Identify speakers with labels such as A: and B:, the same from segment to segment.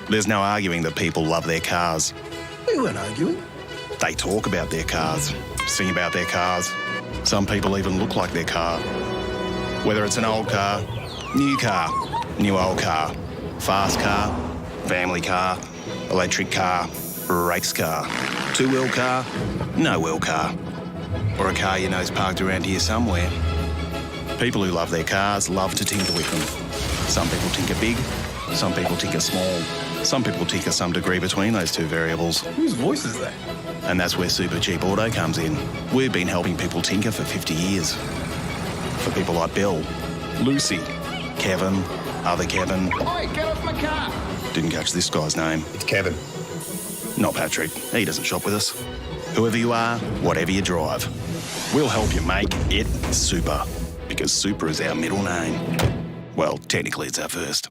A: There's no arguing that people love their cars.
B: We weren't arguing.
A: They talk about their cars, sing about their cars. Some people even look like their car. Whether it's an old car, new old car, fast car, family car, electric car, race car, two-wheel car, no-wheel car, or a car you know's parked around here somewhere. People who love their cars love to tinker with them. Some people tinker big, some people tinker small, some people tinker some degree between those two variables.
B: Whose voice is that?
A: And that's where Supercheap Auto comes in. We've been helping people tinker for 50 years. For people like Bill, Lucy, Kevin, other Kevin.
C: Oi, get off my car!
A: Didn't catch this guy's name.
B: It's Kevin.
A: Not Patrick. He doesn't shop with us. Whoever you are, whatever you drive, we'll help you make it super. Because super is our middle name. Well, technically it's our first.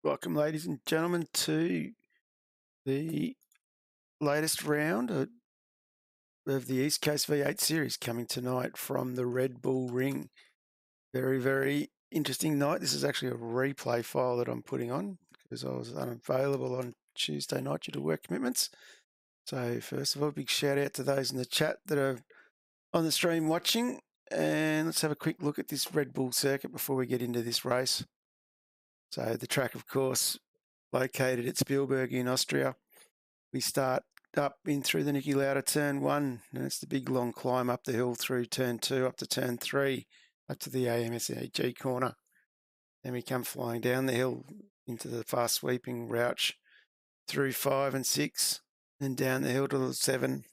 D: Welcome, ladies and gentlemen, to the latest round of the East Coast V8 series coming tonight from the Red Bull Ring. Very, very interesting night. This is actually a replay file that I'm putting on because I was unavailable on Tuesday night due to work commitments. So first of all, big shout out to those in the chat that are on the stream watching. And let's have a quick look at this Red Bull circuit before we get into this race. So the track, of course, located at Spielberg in Austria. We start up in through the Niki Lauda turn 1, and it's the big long climb up the hill through turn 2, up to turn 3, up to the AMSAG corner. Then we come flying down the hill into the fast sweeping Rouch through 5 and 6, and down the hill to 7.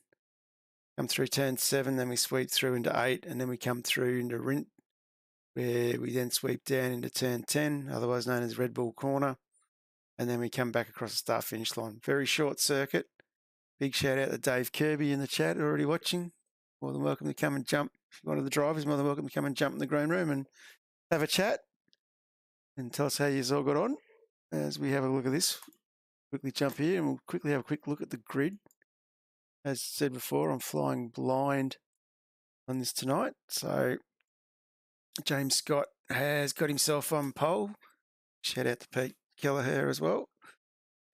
D: Come through turn 7, then we sweep through into 8, and then we come through into Rint, where we then sweep down into turn 10, otherwise known as Red Bull Corner, and then we come back across the start-finish line. Very short circuit. Big shout out to Dave Kirby in the chat, already watching. More than welcome to come and jump. If you're one of the drivers, more than welcome to come and jump in the green room and have a chat and tell us how you've all got on as we have a look at this. Quickly jump here and we'll quickly have a quick look at the grid. As said before, I'm flying blind on this tonight. So James Scott has got himself on pole. Shout out to Pete Kelleher as well.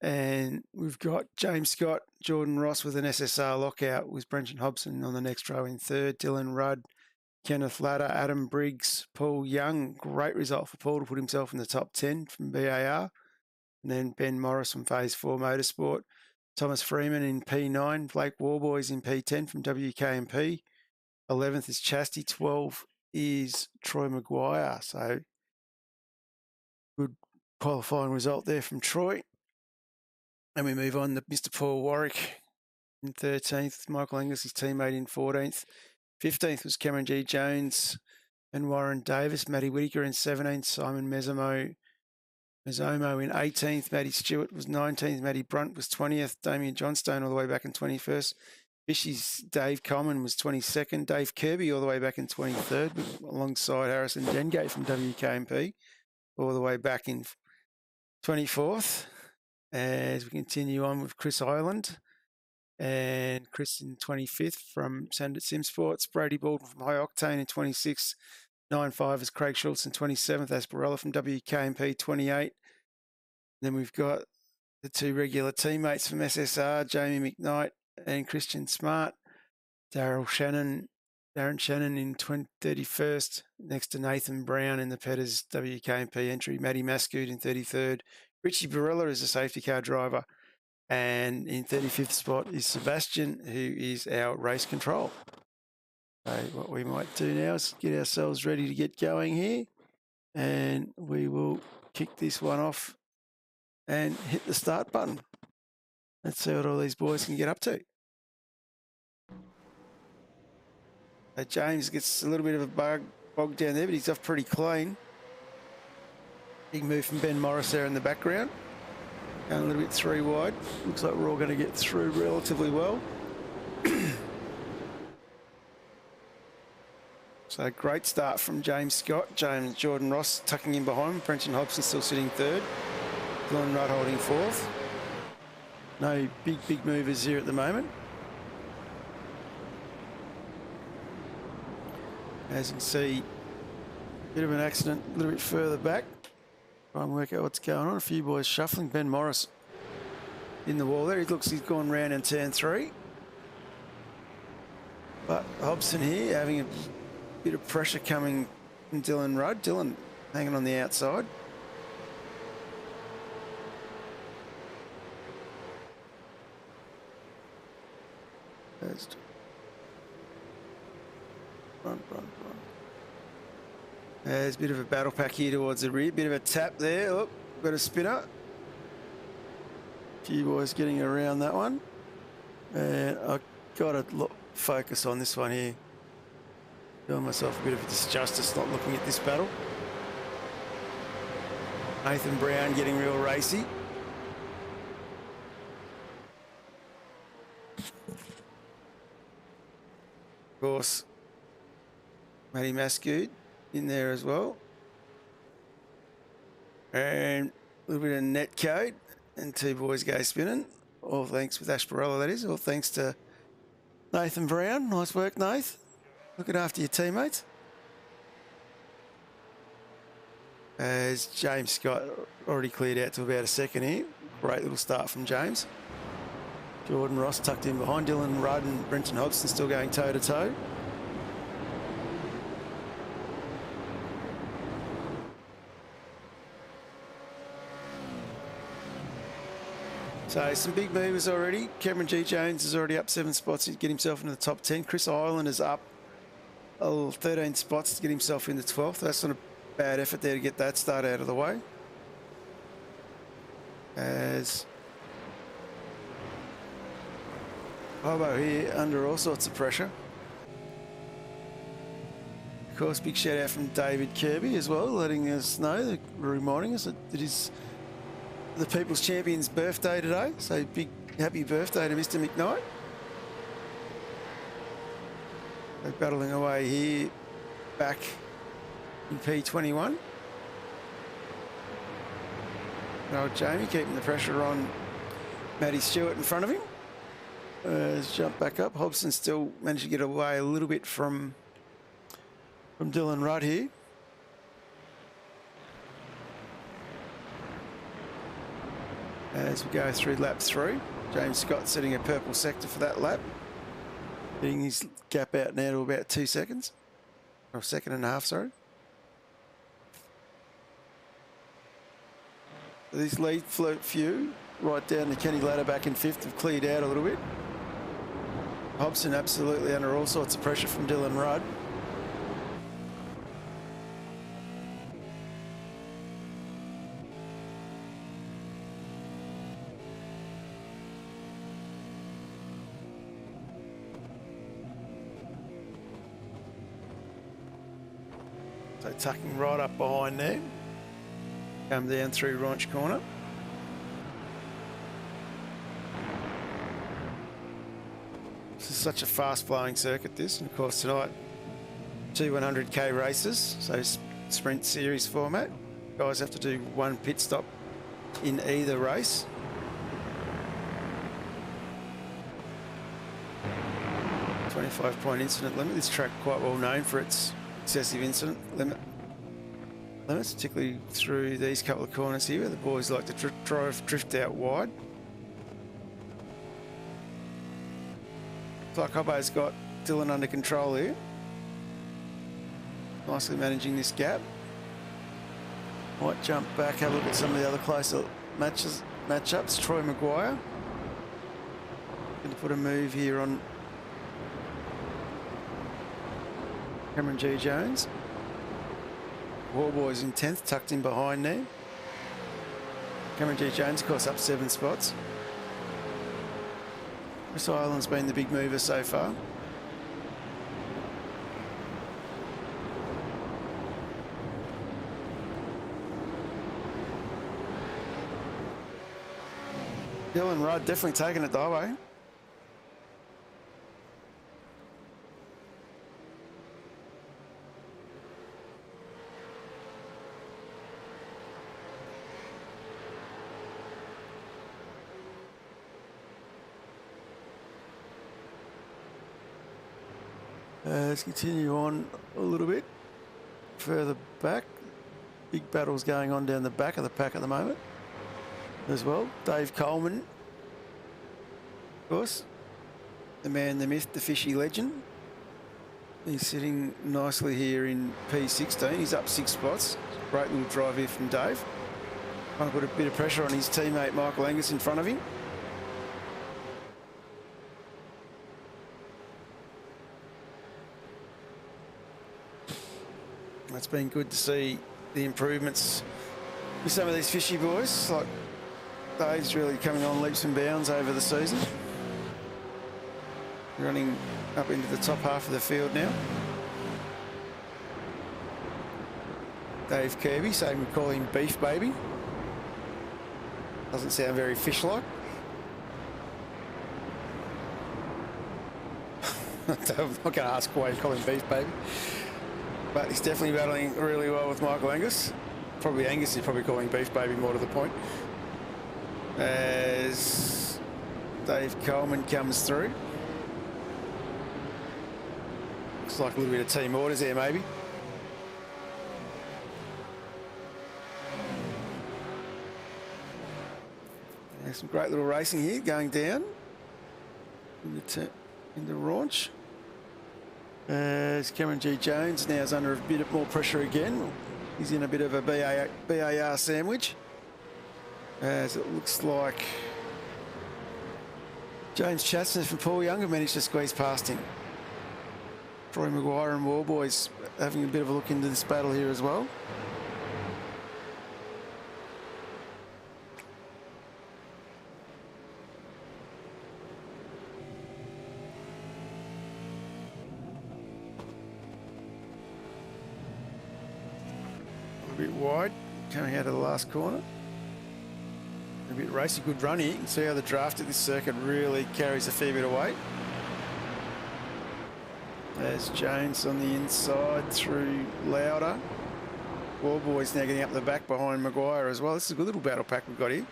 D: And we've got James Scott, Jordan Ross with an SSR lockout with Brenton Hobson on the next row in third. Dylan Rudd, Kenneth Latta, Adam Briggs, Paul Young. Great result for Paul to put himself in the top 10 from BAR. And then Ben Morris from Phase 4 Motorsport. Thomas Freeman in P9, Blake Warboys in P10 from WK&P. 11th is Chasty, 12 is Troy Maguire. So good qualifying result there from Troy. And we move on to Mr. Paul Warwick in 13th, Michael Angus, his teammate, in 14th. 15th was Cameron G. Jones and Warren Davis. Matty Whitaker in 17th, Simon Mezzomo in 18th, Matty Stewart was 19th, Matty Brunt was 20th, Damien Johnstone all the way back in 21st, Fishy's Dave Coleman was 22nd, Dave Kirby all the way back in 23rd, alongside Harrison Dengate from WK&P, all the way back in 24th. As we continue on with Chris Ireland and Chris in 25th from Sandit Sim Sports, Brady Baldwin from High Octane in 26th, 9.5 is Craig Schultz in 27th, Asperella from WK&P 28. Then we've got the two regular teammates from SSR, Jamie McKnight and Christian Smart. Darren Shannon in 31st, next to Nathan Brown in the Petters WK&P entry. Matty Mascoot in 33rd. Richie Barella is a safety car driver. And in 35th spot is Sebastian, who is our race control. So what we might do now is get ourselves ready to get going here. And we will kick this one off and hit the start button. Let's see what all these boys can get up to. So James gets a little bit of a bog down there, but he's off pretty clean. Big move from Ben Morris there in the background. Going a little bit 3 wide. Looks like we're all going to get through relatively well. So great start from James Scott. Jordan Ross tucking in behind. Brenton Hobson still sitting third. Dylan Rudd holding fourth. No big movers here at the moment. As you can see, bit of an accident a little bit further back. Try and work out what's going on. A few boys shuffling. Ben Morris in the wall there. He looks he's gone round in turn 3. But Hobson here having a bit of pressure coming from Dylan Rudd. Dylan hanging on the outside. Run. There's a bit of a battle pack here towards the rear. Bit of a tap there. Look, got a spinner. A few boys getting around that one. And I've got to focus on this one here. Doing myself a bit of a disjustice not looking at this battle. Nathan Brown getting real racy. Of course, Matty Mascoud in there as well. And a little bit of net code and 2 boys go spinning. All thanks with Ashbarella, that is. All thanks to Nathan Brown. Nice work, Nath. Looking after your teammates. As James Scott already cleared out to about a second here. Great little start from James. Jordan Ross tucked in behind. Dylan Rudd and Brenton Hobson still going toe-to-toe. So some big movers already. Cameron G. Jones is already up 7 spots to get himself into the top 10. Chris Ireland is up 13 spots to get himself into 12th. That's not a bad effort there to get that start out of the way. As Hobo here under all sorts of pressure. Of course, big shout out from David Kirby as well, letting us know, reminding us that it is the People's Champion's birthday today. So big happy birthday to Mr. McKnight. They're battling away here back in P21. Now Jamie keeping the pressure on Matty Stewart in front of him. Has jumped back up. Hobson still managed to get away a little bit from Dylan Rudd here. As we go through lap 3, James Scott setting a purple sector for that lap. Getting his gap out now to about 2 seconds. Or 1.5 seconds, sorry. These lead float few right down to Kenny Ladder back in 5th have cleared out a little bit. Hobson absolutely under all sorts of pressure from Dylan Rudd. So tucking right up behind there. Come down through Raunch Corner. This is such a fast-flowing circuit, this. And of course tonight, 2 100k races, so sprint series format. Guys have to do 1 pit stop in either race. .25 incident limit. This track quite well known for its excessive incident limits, particularly through these couple of corners here where the boys like to drift out wide. Looks like Hobbo's got Dylan under control here. Nicely managing this gap. Might jump back, have a look at some of the other closer matchups. Troy Maguire. Going to put a move here on Cameron G. Jones. Warboys in 10th, tucked in behind there. Cameron G. Jones, of course, up 7 spots. Chris Ireland's been the big mover so far. Dylan Rudd definitely taking it the highway. Let's continue on a little bit further back. Big battles going on down the back of the pack at the moment as well. Dave Coleman, of course, the man, the myth, the fishy legend. He's sitting nicely here in P16. He's up 6 spots. Great little drive here from Dave. Trying to put a bit of pressure on his teammate Michael Angus in front of him. It's been good to see the improvements with some of these fishy boys. Like Dave's really coming on leaps and bounds over the season. Running up into the top half of the field now. Dave Kirby, saying we call him Beef Baby. Doesn't sound very fish-like. I'm not going to ask why you call him Beef Baby. But he's definitely battling really well with Michael Angus. Probably Angus is probably calling Beef Baby more to the point. As Dave Coleman comes through. Looks like a little bit of team orders there, maybe. There's some great little racing here going down into Raunch. As Cameron G. Jones now is under a bit more pressure again. He's in a bit of a BAR sandwich. As it looks like James Chatsworth and Paul Young have managed to squeeze past him. Troy Maguire and Warboys having a bit of a look into this battle here as well. A bit wide, coming out of the last corner. A bit racy, good run here. You can see how the draft at this circuit really carries a fair bit of weight. There's Jones on the inside through Lauder. Warboys now getting up the back behind Maguire as well. This is a good little battle pack we've got here.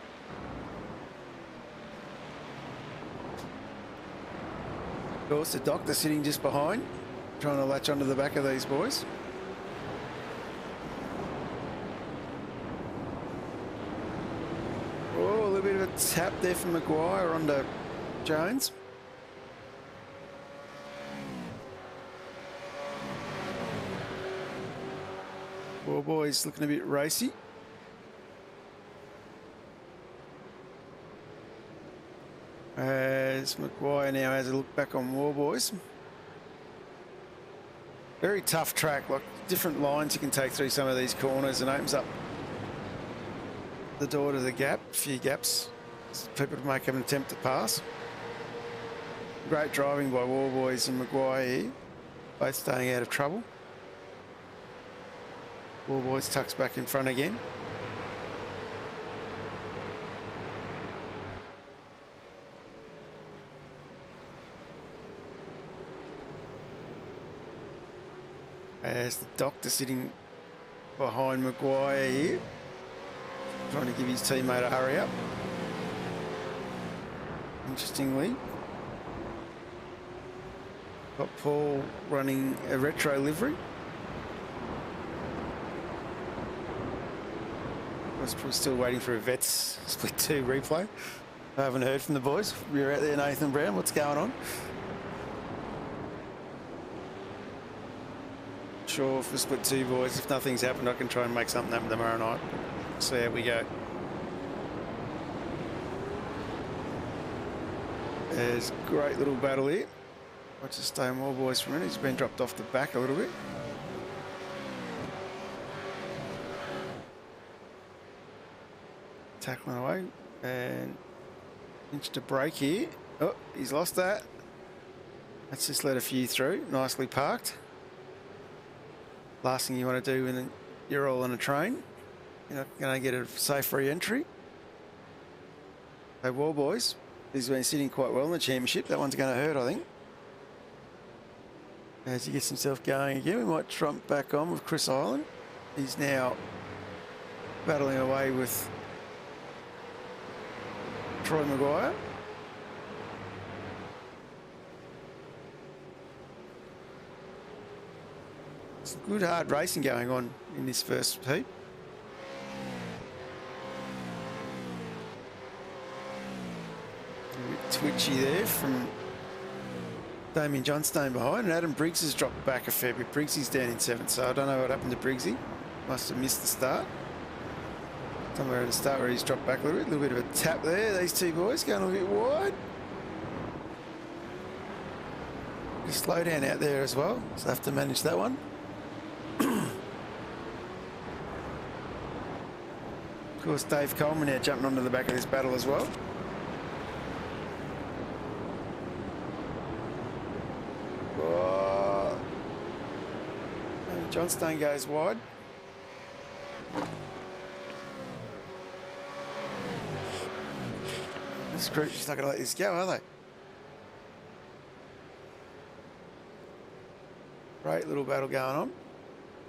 D: Of course, the Doctor sitting just behind, trying to latch onto the back of these boys. Oh, a little bit of a tap there from Maguire onto Jones. Warboys looking a bit racy. As Maguire now has a look back on Warboys. Very tough track, like different lines you can take through some of these corners and opens up the door to the gap, a few gaps. People make an attempt to pass. Great driving by Warboys and Maguire here, both staying out of trouble. Warboys tucks back in front again. As the Doctor sitting behind Maguire here, trying to give his teammate a hurry up. Interestingly, got Paul running a retro livery. We're still waiting for a Vets Split 2 replay. I haven't heard from the boys. You're out there, Nathan Brown. What's going on? Sure, for Split 2 boys, if nothing's happened, I can try and make something happen tomorrow night. See how we go. There's a great little battle here. Watch the stay more boys for a minute. He's been dropped off the back a little bit. Tackling away and inch to break here. Oh, he's lost that. Let's just let a few through. Nicely parked. Last thing you want to do when you're all on a train. You're not going to get a safe re-entry. So Warboys, he's been sitting quite well in the championship. That one's going to hurt, I think. As he gets himself going again, we might trump back on with Chris Island. He's now battling away with Troy Maguire. Some good hard racing going on in this first heat. A bit twitchy there from Damien Johnstone behind, and Adam Briggs has dropped back a fair bit. Briggsy's down in 7th, so I don't know what happened to Briggsy. Must have missed the start. Somewhere at the start where he's dropped back a little bit of a tap there. These two boys going a little bit wide. Slow down out there as well, so have to manage that one. Of course, Dave Coleman now jumping onto the back of this battle as well. Oh. Johnstone goes wide. This group's just not going to let this go, are they? Great little battle going on.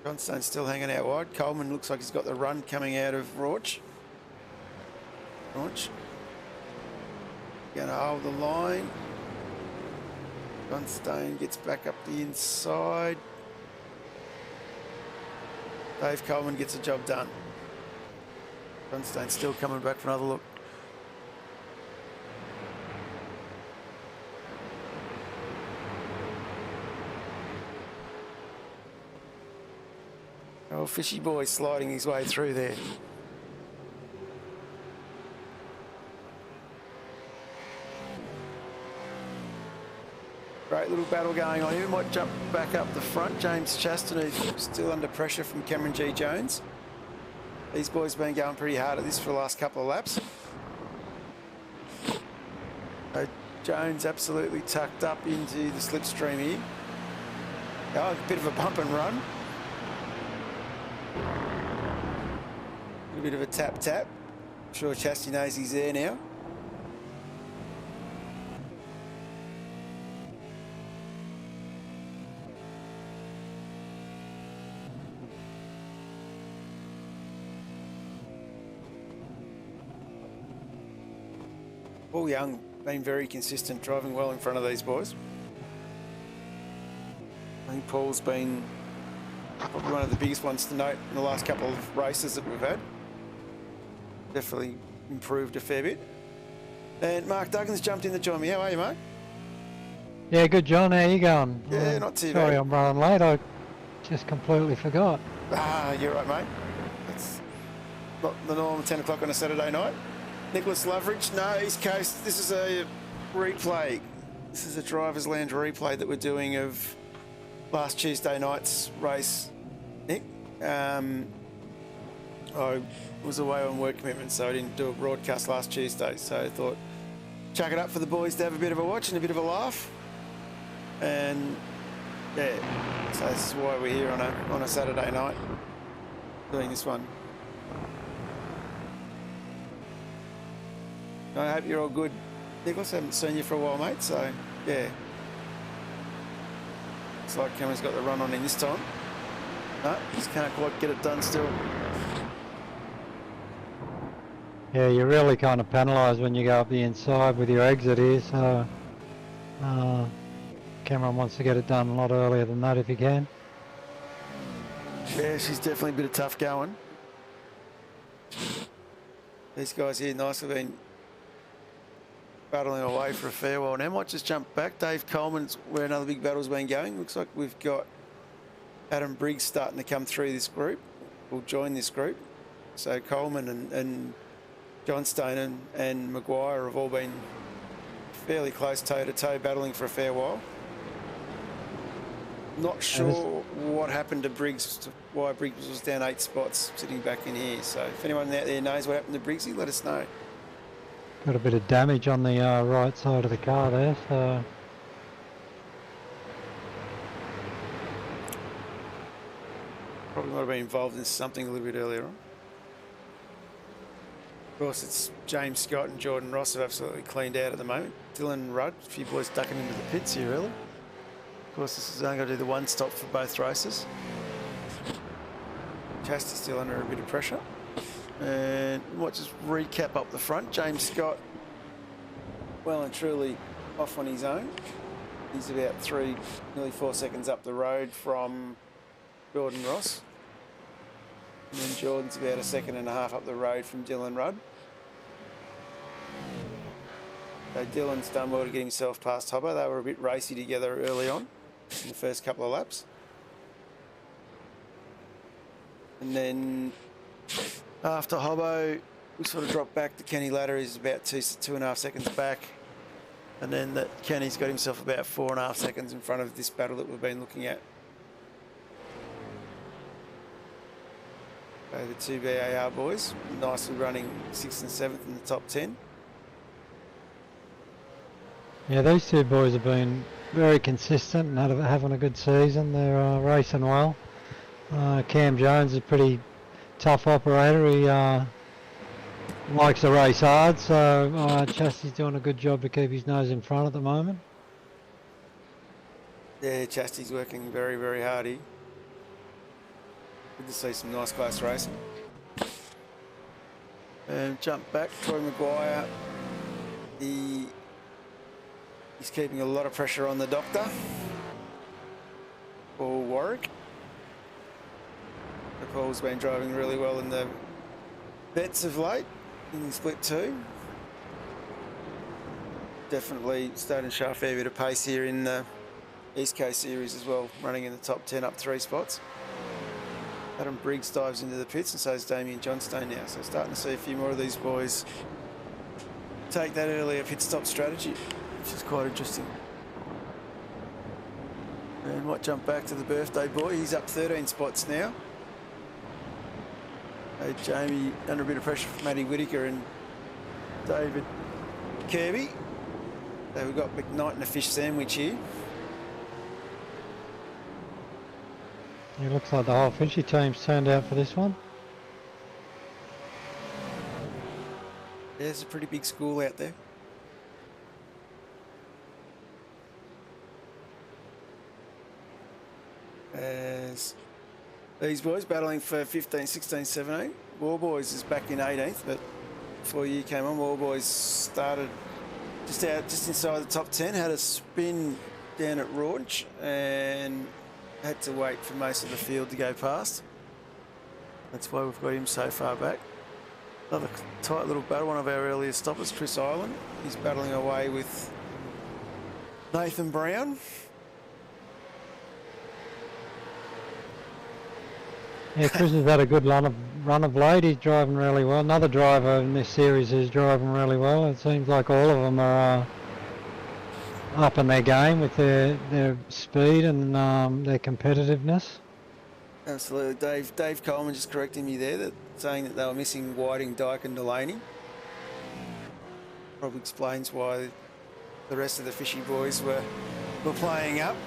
D: Johnstone's still hanging out wide. Coleman looks like he's got the run coming out of Rauch. Rauch going to hold the line. Johnstone gets back up the inside. Dave Coleman gets the job done. Johnstone's still coming back for another look. Oh, Fishy boy sliding his way through there. Great little battle going on here. Might jump back up the front. James Chaston, who's still under pressure from Cameron G. Jones. These boys have been going pretty hard at this for the last couple of laps. So Jones absolutely tucked up into the slipstream here. Oh, a bit of a bump and run. A bit of a tap. I'm sure Chasty knows he's there now. Paul Young been very consistent, driving well in front of these boys. I think Paul's been probably one of the biggest ones to note in the last couple of races that we've had. Definitely improved a fair bit. And Mark Duggan's jumped in to join me. How are you, Mark?
C: Yeah, good, John. How you going?
D: Yeah, not too
C: Sorry,
D: bad.
C: I'm running late. I just completely forgot.
D: Ah, you're right, mate. It's not the normal 10 o'clock on a Saturday night. Nicholas Loveridge, no, East Coast. This is a replay. This is a driver's lounge replay that we're doing of last Tuesday night's race, Nick. I was away on work commitments, so I didn't do a broadcast last Tuesday. So I thought, chuck it up for the boys to have a bit of a watch and a bit of a laugh. And yeah, so this is why we're here on a Saturday night doing this one. I hope you're all good, Nicholas. Haven't seen you for a while, mate. So yeah, looks like Cameron's got the run on in this time. No, just can't quite get it done still.
C: Yeah, you're really kind of penalised when you go up the inside with your exit here, so Cameron wants to get it done a lot earlier than that if he can.
D: Yeah, she's definitely a bit of tough going. These guys here nicely been battling away for a fair while now. Might just jump back. Dave Coleman's where another big battle's been going. Looks like we've got Adam Briggs starting to come through this group. Will join this group. So Coleman and Johnstone and Maguire have all been fairly close toe-to-toe battling for a fair while. Not sure what happened to Briggs, why Briggs was down 8 spots sitting back in here. So if anyone out there knows what happened to Briggsy, let us know.
C: Got a bit of damage on the right side of the car there, so...
D: Probably might have been involved in something a little bit earlier on. Of course, it's James Scott and Jordan Ross have absolutely cleaned out at the moment. Dylan Rudd, a few boys ducking into the pits here early. Of course, this is only going to do the one stop for both races. Chasta's still under a bit of pressure. And we might just recap up the front. James Scott, well and truly off on his own. He's about nearly 4 seconds up the road from Jordan Ross. And then Jordan's about 1.5 seconds up the road from Dylan Rudd. So Dylan's done well to get himself past Hobbo. They were a bit racy together early on in the first couple of laps. And then after Hobbo, we sort of dropped back to Kenny Ladder. He's about 2.5 seconds back. And then Kenny's got himself about 4.5 seconds in front of this battle that we've been looking at. So the two VAR boys, nicely running 6th and 7th in the top 10.
C: Yeah, these two boys have been very consistent and having a good season. They're racing well. Cam Jones is a pretty tough operator. He likes to race hard, so Chastity's doing a good job to keep his nose in front at the moment.
D: Yeah, Chastity's working very, very hard here. Good to see some nice close racing. And jump back, Troy Maguire. He's keeping a lot of pressure on the doctor. Paul Warwick. Paul's been driving really well in the bets of late in split 2. Definitely starting to show a fair bit of pace here in the East Coast Series as well, running in the top 10 up 3 spots. Adam Briggs dives into the pits and so is Damien Johnstone now. So starting to see a few more of these boys take that earlier pit stop strategy, which is quite interesting. And might jump back to the birthday boy. He's up 13 spots now. Hey, Jamie under a bit of pressure from Matty Whitaker and David Kirby. So we've got McKnight and a fish sandwich here.
C: It looks like the whole Finchy team's turned out for this one.
D: There's a pretty big school out there. As these boys battling for 15, 16, 17. War Boys is back in 18th, but before you came on, War Boys started just inside the top 10, had a spin down at Raunch and had to wait for most of the field to go past. That's why we've got him so far back. Another tight little battle, one of our earliest stoppers, Chris Island. He's battling away with Nathan Brown.
C: Yeah, Chris has had a good run of late. He's driving really well. Another driver in this series is driving really well. It seems like all of them are up in their game with their speed and their competitiveness.
D: Absolutely. Dave Coleman just correcting me there, saying that they were missing Whiting, Dyke and Delaney. Probably explains why the rest of the fishy boys were playing up.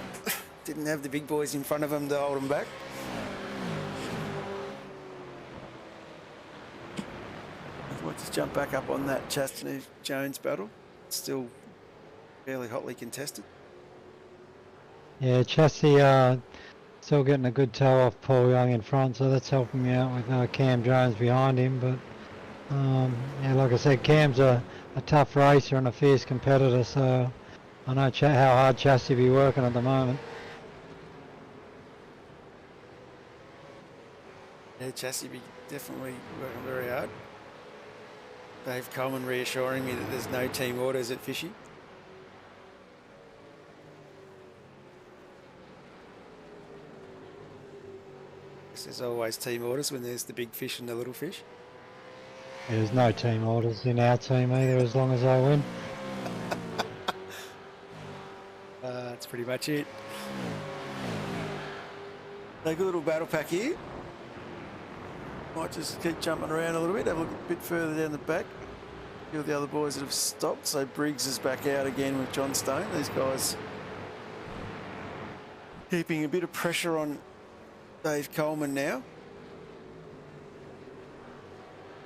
D: Didn't have the big boys in front of them to hold them back. Let's just jump back up on that Chastanet-Jones battle. It's still fairly hotly contested.
C: Yeah, Chassis still getting a good toe off Paul Young in front, so that's helping me out with Cam Jones behind him. But yeah, like I said, Cam's a tough racer and a fierce competitor, so I know how hard Chassis be working at the moment.
D: Yeah, Chassis be definitely working very hard. Dave Coleman reassuring me that there's no team orders at Fishy. There's always team orders when there's the big fish and the little fish.
C: There's no team orders in our team either, as long as I win.
D: That's pretty much it. A good little battle pack here. Might just keep jumping around a little bit, have a look a bit further down the back. A few of the other boys that have stopped. So Briggs is back out again with John Stone. These guys keeping a bit of pressure on Dave Coleman now.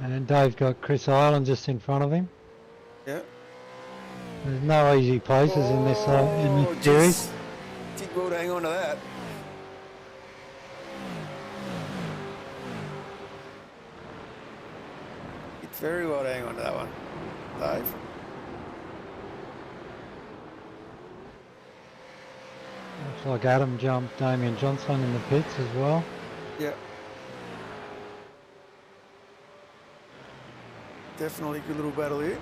C: And Dave's got Chris Island just in front of him.
D: Yeah.
C: There's no easy places in this series.
D: Did well to hang on to that. Did very well to hang on to that one, Dave.
C: Looks like Adam jumped Damien Johnson in the pits as well.
D: Yeah. Definitely a good little battle here.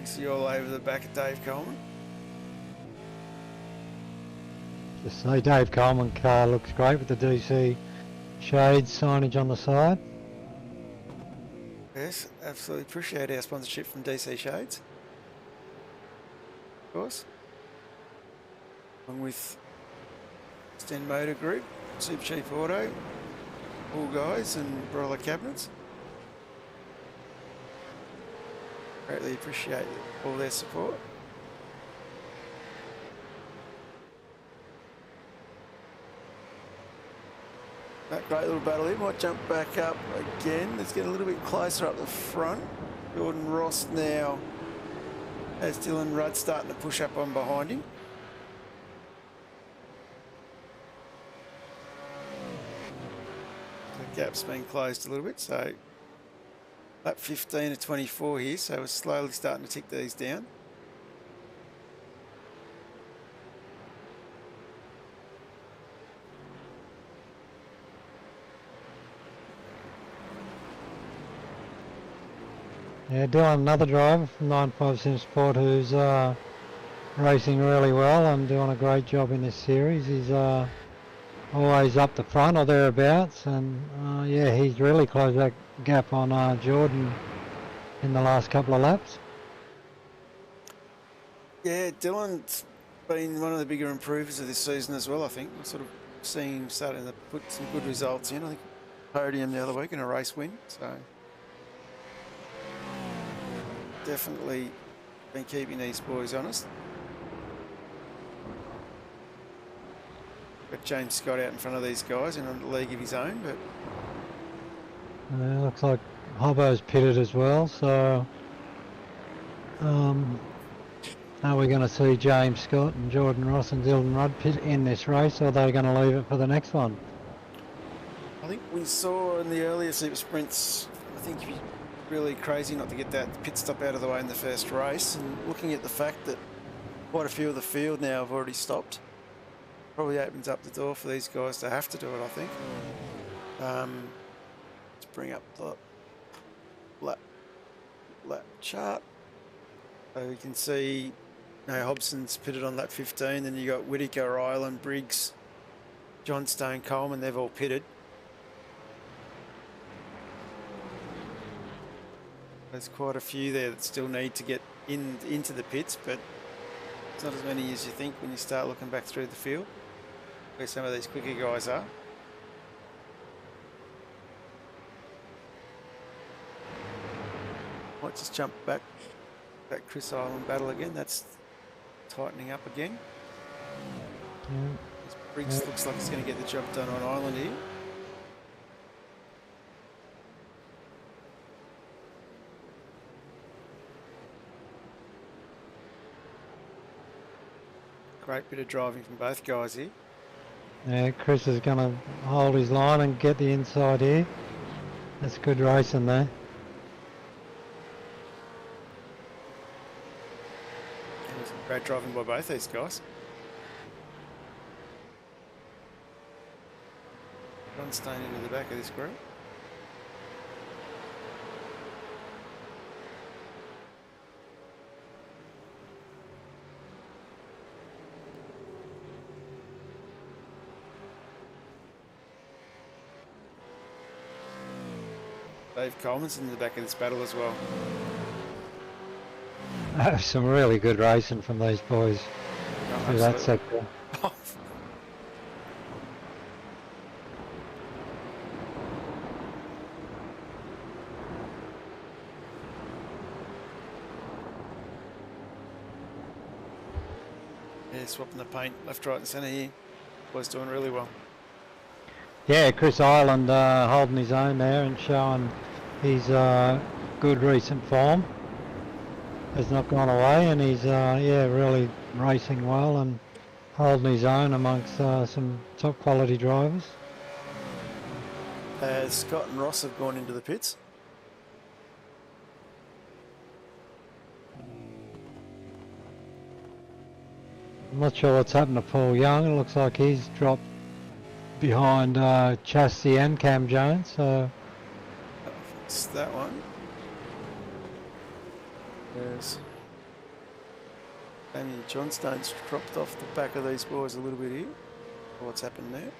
D: Briggsy all over the back of Dave Coleman.
C: Just say Dave Coleman car looks great with the DC shades signage on the side.
D: Yes, absolutely appreciate our sponsorship from DC Shades. Of course. Along with Sten Motor Group, Supercheap Auto, All Guys and Broiler Cabinets. Greatly appreciate all their support. That great little battle here. Might jump back up again. Let's get a little bit closer up the front. Jordan Ross now has Dylan Rudd starting to push up on behind him. The gap's been closed a little bit, so lap 15 to 24 here, so we're slowly starting to tick these down.
C: Yeah, Dylan, another driver from 95 Sim Sport who's racing really well and doing a great job in this series. He's always up the front or thereabouts, and yeah, he's really closed that gap on Jordan in the last couple of laps.
D: Yeah, Dylan's been one of the bigger improvers of this season as well, I think. We're sort of seeing him starting to put some good results in. I think podium the other week and a race win, so definitely been keeping these boys honest. Got James Scott out in front of these guys in a league of his own, but
C: Looks like Hobbo's pitted as well, so are we going to see James Scott and Jordan Ross and Dylan Rudd pit in this race, or are they going to leave it for the next one?
D: I think we saw in the earlier super sprints, I think you'd be really crazy not to get that pit stop out of the way in the first race, and looking at the fact that quite a few of the field now have already stopped, probably opens up the door for these guys to have to do it, I think. Let's bring up the lap chart. So we can see Hobson's pitted on lap 15, then you got Whittaker, Ireland, Briggs, Johnstone, Coleman, they've all pitted. There's quite a few there that still need to get into the pits, but it's not as many as you think when you start looking back through the field, where some of these quicker guys are. Might just jump back that Chris Island battle again. That's tightening up again.
C: Yeah.
D: Briggs looks like he's going to get the job done on Island here. Great bit of driving from both guys here.
C: Yeah, Chris is going to hold his line and get the inside here. That's good racing there.
D: Great driving by both these guys. Johnstone into the back of this group. Dave Coleman's in the back of this battle as well.
C: Some really good racing from these boys through that sector.
D: Yeah, swapping the paint left, right and centre here. Boys doing really well.
C: Yeah, Chris Ireland holding his own there and showing his good recent form. Has not gone away, and he's yeah, really racing well and holding his own amongst some top quality drivers.
D: Scott and Ross have gone into the pits.
C: I'm not sure what's happened to Paul Young. It looks like he's dropped behind Chassis and Cam Jones. So
D: It's that one. There's Damien Johnstone's dropped off the back of these boys a little bit here. What's happened there?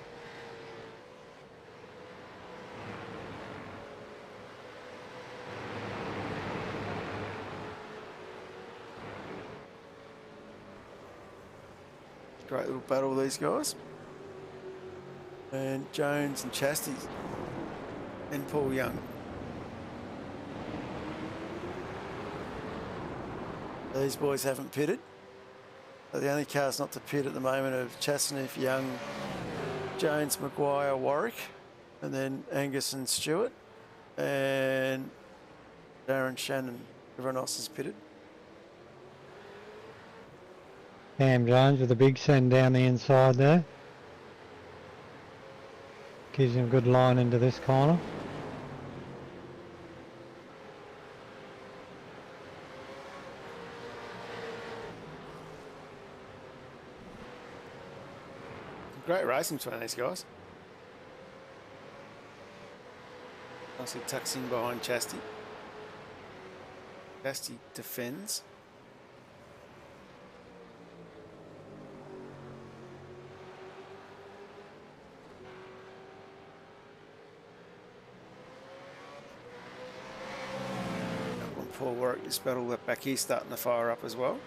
D: Great little battle, these guys. And Jones and Chastity and Paul Young. These boys haven't pitted. The only cars not to pit at the moment are Chastaneef, Young, Jones, Maguire, Warwick, and then Angus and Stewart, and Darren, Shannon. Everyone else has pitted.
C: Cam Jones with a big send down the inside there. Gives him a good line into this corner.
D: Great racing between these guys. Nicely tucks in behind Chastity. Chastity defends. Paul Warwick, this battle that back here starting to fire up as well.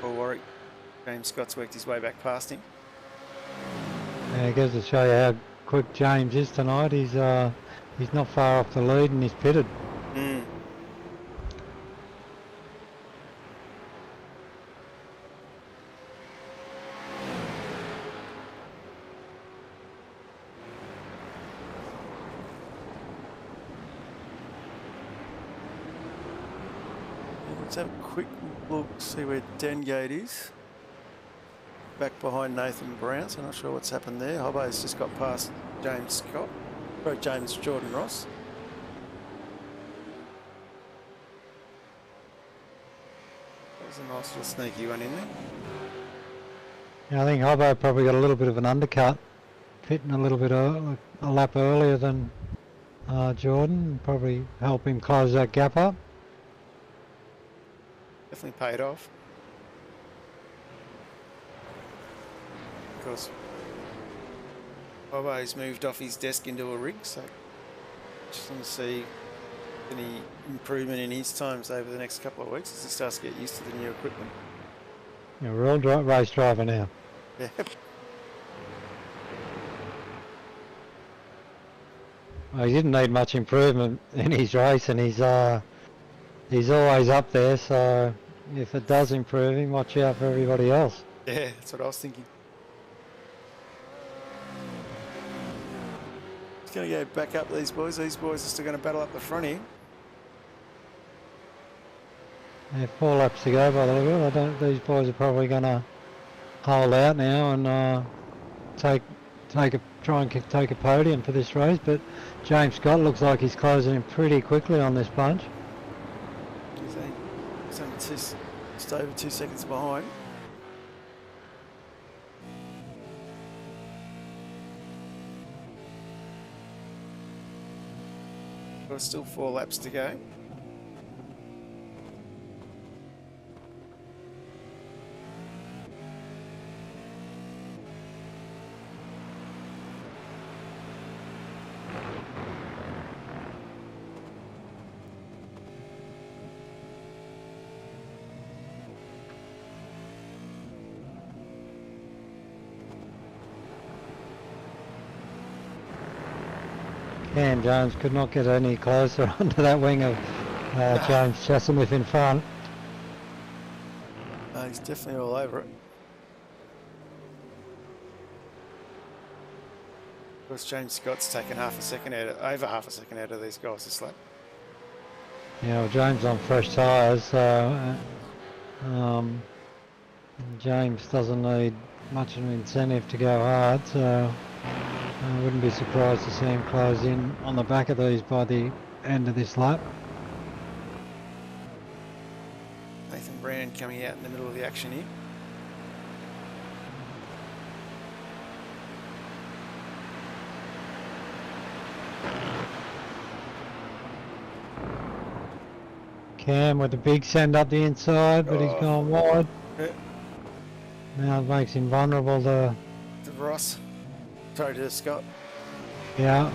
D: Paul Warwick, James Scott's worked his way back past him.
C: Yeah, it goes to show you how quick James is tonight. He's not far off the lead and he's pitted.
D: Mm. Let's have a quick look, see where Dengate is. Back behind Nathan Brown, so I'm not sure what's happened there. Hobbo's just got past James Scott, or James Jordan Ross. That was a nice little sneaky one in there.
C: Yeah, I think Hobbo probably got a little bit of an undercut, pitting a little bit a lap earlier than Jordan. Probably help him close that gap up.
D: Definitely paid off. Of course, Hobbo's moved off his desk into a rig, so just want to see any improvement in his times over the next couple of weeks as he starts to get used to the new equipment.
C: Yeah, real race driver now.
D: Yeah.
C: Well, he didn't need much improvement in his race, and he's always up there. So if it does improve him, watch out for everybody else.
D: Yeah, that's what I was thinking. He's going to go back up these boys. These boys are still going to battle up the front here.
C: Yeah, 4 laps to go by the look of it. These boys are probably going to hold out now and try and take a podium for this race. But James Scott looks like he's closing in pretty quickly on this bunch.
D: He's only just over 2 seconds behind. There's still 4 laps to go.
C: Cam Jones could not get any closer onto that wing of James Chastaneef in front.
D: He's definitely all over it. Of course, James Scott's taken over half a second out of these guys this lap.
C: Yeah, well, James on fresh tyres, so James doesn't need much of an incentive to go hard, so I wouldn't be surprised to see him close in on the back of these by the end of this lap.
D: Nathan Brown coming out in the middle of the action here.
C: Cam with the big send up the inside, but he's
D: Oh.
C: gone wide.
D: Yeah.
C: Now it makes him vulnerable to,
D: Ross. Sorry to Scott.
C: yeah.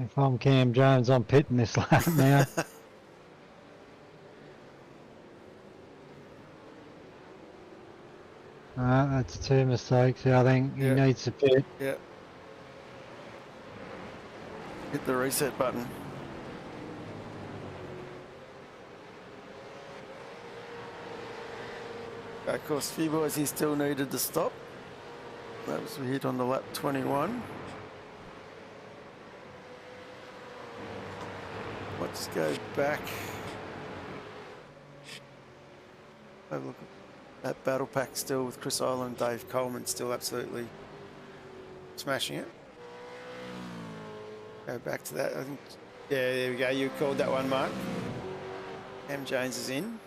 C: If I'm Cam Jones, I'm pitting this lap now. That's two mistakes. I think he
D: Yeah.
C: needs to pit.
D: Yeah. Hit the reset button. Of course, few boys he still needed to stop. That was a hit on the lap 21. Let's go back. Have a look at that battle pack still with Chris Island, Dave Coleman still absolutely smashing it. Go back to that. I think, yeah, there we go. You called that one, Mark. Cam Jones is in.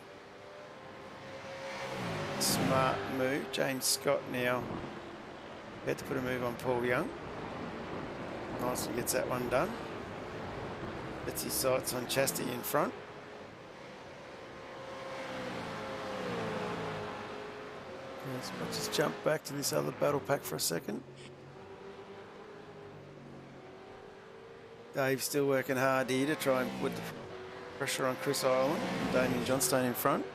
D: Smart move. James Scott now had to put a move on Paul Young. Nicely gets that one done. Gets his sights on Chastity in front. Yes, I'll just jump back to this other battle pack for a second. Dave's still working hard here to try and put the pressure on Chris Island and Damien Johnstone in front.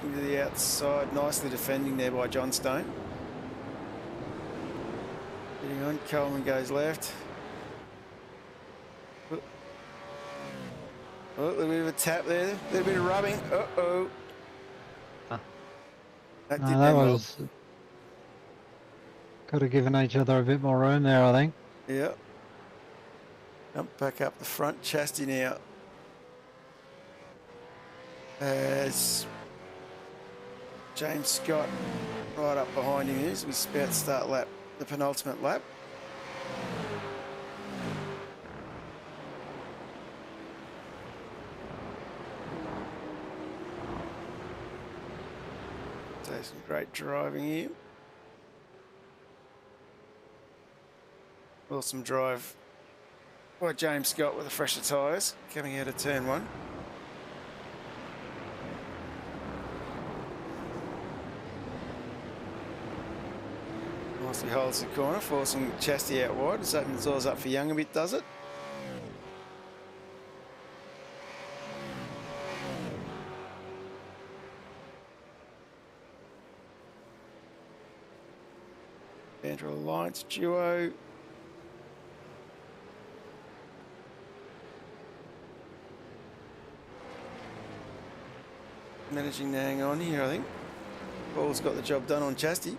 D: To the outside, nicely defending there by Johnstone. Getting on, Coleman goes left. Oh, a little bit of a tap there, a little bit of rubbing. Uh-oh. That did
C: That was... Could have given each other a bit more room there, I think.
D: Yeah. Jump back up the front, Chastity now. As James Scott right up behind him is. We about to start lap, the penultimate lap. So some great driving here. Awesome drive by James Scott with the fresher tyres coming out of turn one. Nicely holds the corner, forcing Chastity out wide. It's opening the doors up for Young a bit, does it? Banter Alliance duo. Managing to hang on here, I think. Paul's got the job done on Chastity.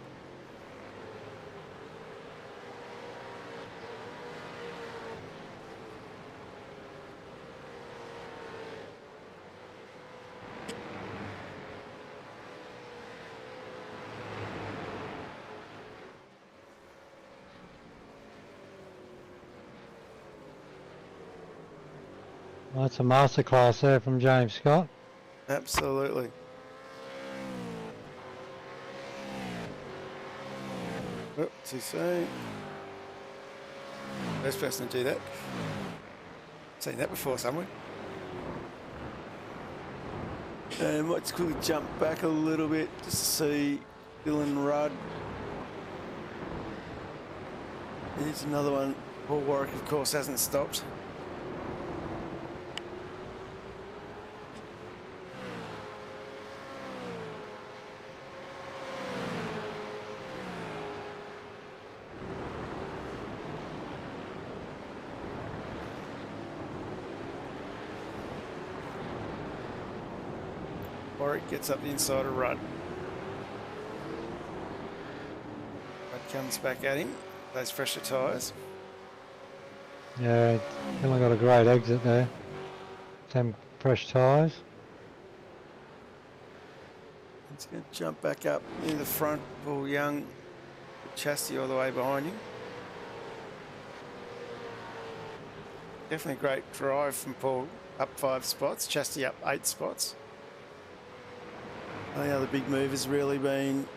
C: Well, that's a masterclass there from James Scott.
D: Absolutely. Oh, too soon. First person to do that. Seen that before somewhere. And might just quickly jump back a little bit just to see Dylan Rudd. Here's another one. Paul Warwick, of course, hasn't stopped. Warwick gets up the inside of Rudd. Rudd comes back at him. Those fresher tyres.
C: Yeah, Dylan got a great exit there. 10 fresh tyres.
D: He's going to jump back up in the front. Paul Young, chassis all the way behind him. Definitely a great drive from Paul. Up 5 spots, chassis up 8 spots. The other big move has really been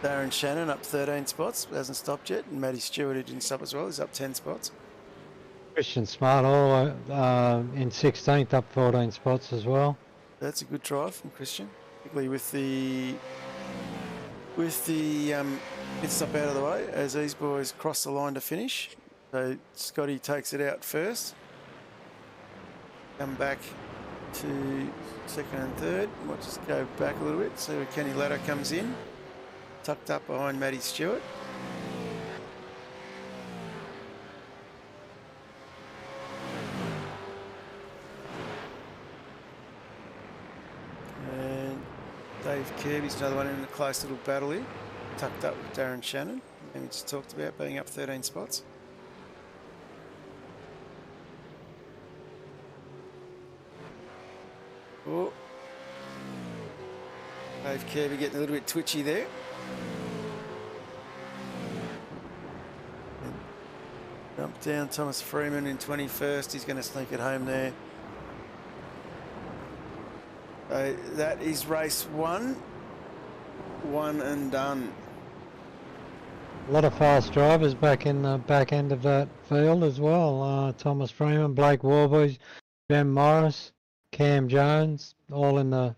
D: Darren Shannon up 13 spots, hasn't stopped yet, and Matty Stewart, who didn't stop as well, is up 10 spots.
C: Christian Smart all in 16th, up 14 spots as well.
D: That's a good drive from Christian, particularly with the pit stop out of the way as these boys cross the line to finish. So Scotty takes it out first. Come back to second and third. We'll just go back a little bit. See where Kenny Ladder comes in. Tucked up behind Matty Stewart. And Dave Kirby's another one in a close little battle here. Tucked up with Darren Shannon. And we just talked about being up 13 spots. Oh. Dave Kirby getting a little bit twitchy there. And jump down Thomas Freeman in 21st. He's going to sneak it home there. So that is race 1. 1 and done.
C: A lot of fast drivers back in the back end of that field as well. Thomas Freeman, Blake Warburg, Ben Morris, Cam Jones, all in the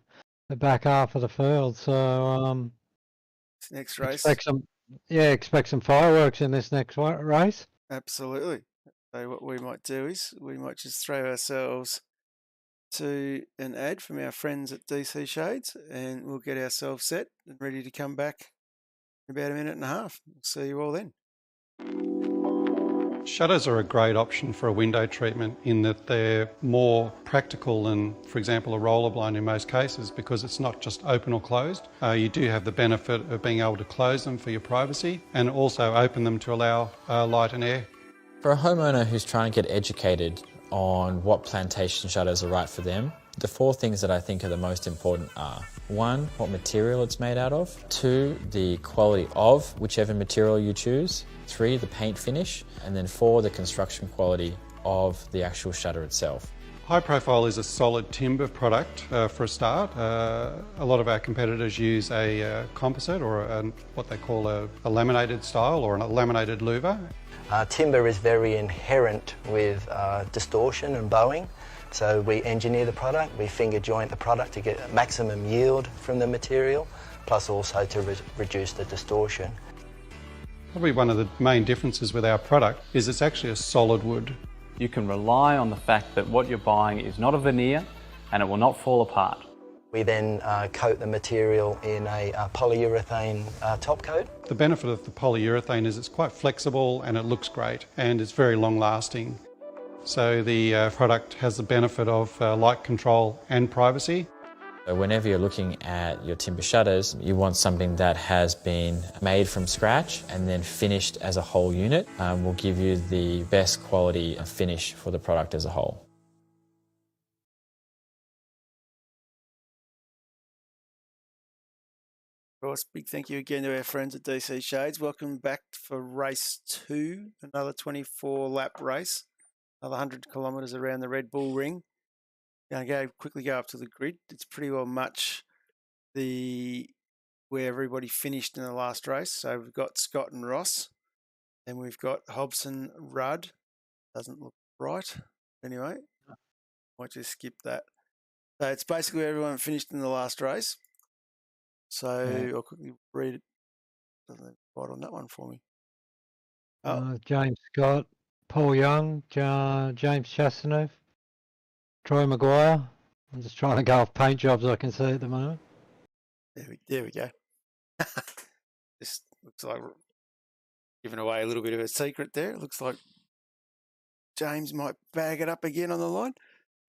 C: back half of the field. So
D: Next race.
C: Expect some fireworks in this next race.
D: Absolutely. So what we might do is we might just throw ourselves to an ad from our friends at DC Shades, and we'll get ourselves set and ready to come back in about a minute and a half. We'll see you all then.
E: Shutters are a great option for a window treatment in that they're more practical than, for example, a roller blind in most cases, because it's not just open or closed. You do have the benefit of being able to close them for your privacy and also open them to allow light and air.
F: For a homeowner who's trying to get educated on what plantation shutters are right for them, the 4 things that I think are the most important are: 1, what material it's made out of; 2, the quality of whichever material you choose; 3, the paint finish; and then 4, the construction quality of the actual shutter itself.
E: High Profile is a solid timber product for a start. A lot of our competitors use a composite or what they call a laminated style or a laminated louver.
G: Timber is very inherent with distortion and bowing, so we engineer the product, we finger joint the product to get maximum yield from the material, plus also to reduce the distortion.
E: Probably one of the main differences with our product is it's actually a solid wood.
H: You can rely on the fact that what you're buying is not a veneer and it will not fall apart.
G: We then coat the material in a polyurethane top coat.
E: The benefit of the polyurethane is it's quite flexible and it looks great and it's very long lasting. So the product has the benefit of light control and privacy.
F: So whenever you're looking at your timber shutters, you want something that has been made from scratch and then finished as a whole unit. Will give you the best quality finish for the product as a whole.
D: Of course, big thank you again to our friends at DC Shades. Welcome back for race 2, another 24-lap race, another 100 kilometres around the Red Bull Ring. Going to quickly go up to the grid. It's pretty well much where everybody finished in the last race. So we've got Scott and Ross, and we've got Hobson, Rudd. Doesn't look right. Anyway, might just skip that. So it's basically where everyone finished in the last race. So I'll quickly read it. Doesn't write on that one for me.
C: James Scott, Paul Young, James Chastaneuf, Troy Maguire. I'm just trying to go off paint jobs I can see at the moment.
D: There we go. This looks like we're giving away a little bit of a secret there. It looks like James might bag it up again on the line.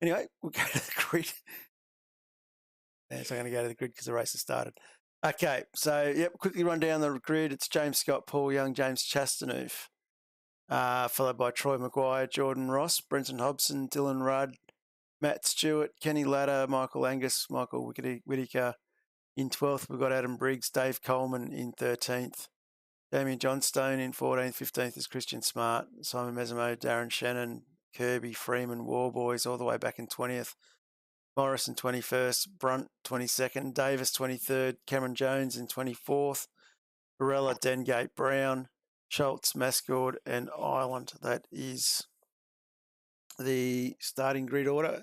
D: Anyway, we'll go to the grid. So I'm going to go to the grid because the race has started. Okay, so quickly run down the grid. It's James Scott, Paul Young, James Chastaneuf, followed by Troy Maguire, Jordan Ross, Brenton Hobson, Dylan Rudd, Matt Stewart, Kenny Ladder, Michael Angus, Michael Whittaker, In 12th, we've got Adam Briggs, Dave Coleman in 13th. Damien Johnstone in 14th, 15th is Christian Smart, Simon Mesamo, Darren Shannon, Kirby, Freeman, Warboys, all the way back in 20th. Morrison 21st, Brunt 22nd, Davis 23rd, Cameron Jones in 24th, Barella, Dengate, Brown, Schultz, Mascord and Ireland. That is the starting grid order.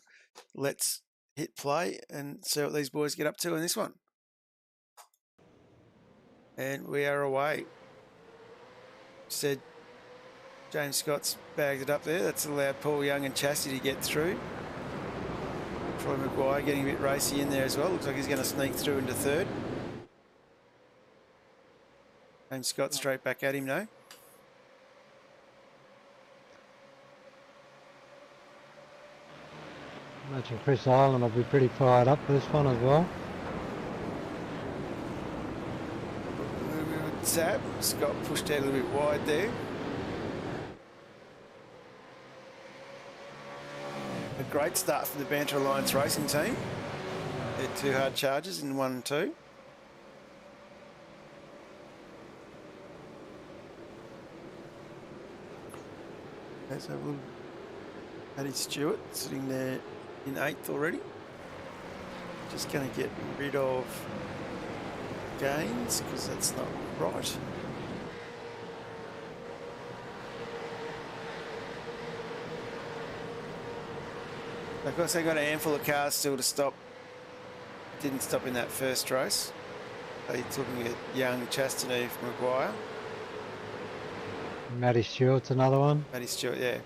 D: Let's hit play and see what these boys get up to in this one. And we are away. Said James Scott's bagged it up there. That's allowed Paul Young and Chassis to get through. Troy Maguire getting a bit racy in there as well. Looks like he's going to sneak through into third. James Scott straight back at him now.
C: Imagine Chris Island will be pretty fired up for this one as well.
D: A little bit of a tap. Scott pushed out a little bit wide there. A great start for the Banter Alliance racing team. They had 2 hard charges in 1 and 2. Let's have a look. Paddy Stewart sitting there in 8th already. Just going to get rid of Gaines because that's not right. Of course, they got a handful of cars still to stop. Didn't stop in that first race. They took a young Chastaneve Maguire.
C: Matty Stewart's another one.
D: Matty Stewart, yeah.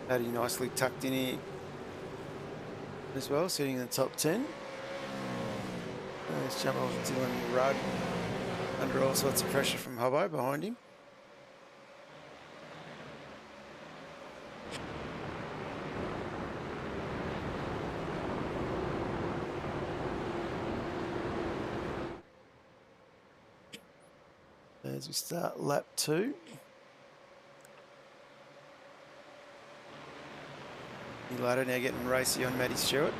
D: Matty nicely tucked in here as well, sitting in the top 10. Let's jump off Dylan Rudd under all sorts of pressure from Hobbo behind him. As we start lap 2. Ladder now getting racy on Matty Stewart.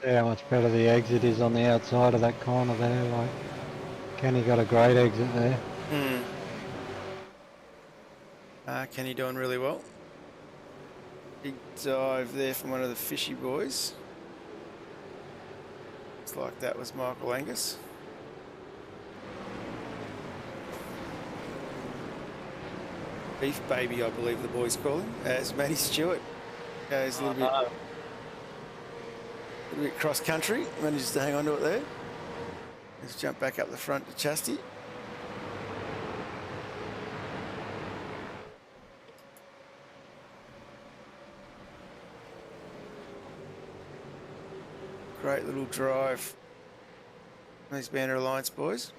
C: See how much better the exit is on the outside of that corner there. Like, Kenny got a great exit there.
D: Kenny doing really well. Big dive there from one of the fishy boys. Looks like that was Michael Angus. Beef Baby, I believe the boys call him, as Matty Stewart goes a little bit cross country, manages to hang on to it there. Let's jump back up the front to Chasty. Great little drive. These Banner Alliance boys.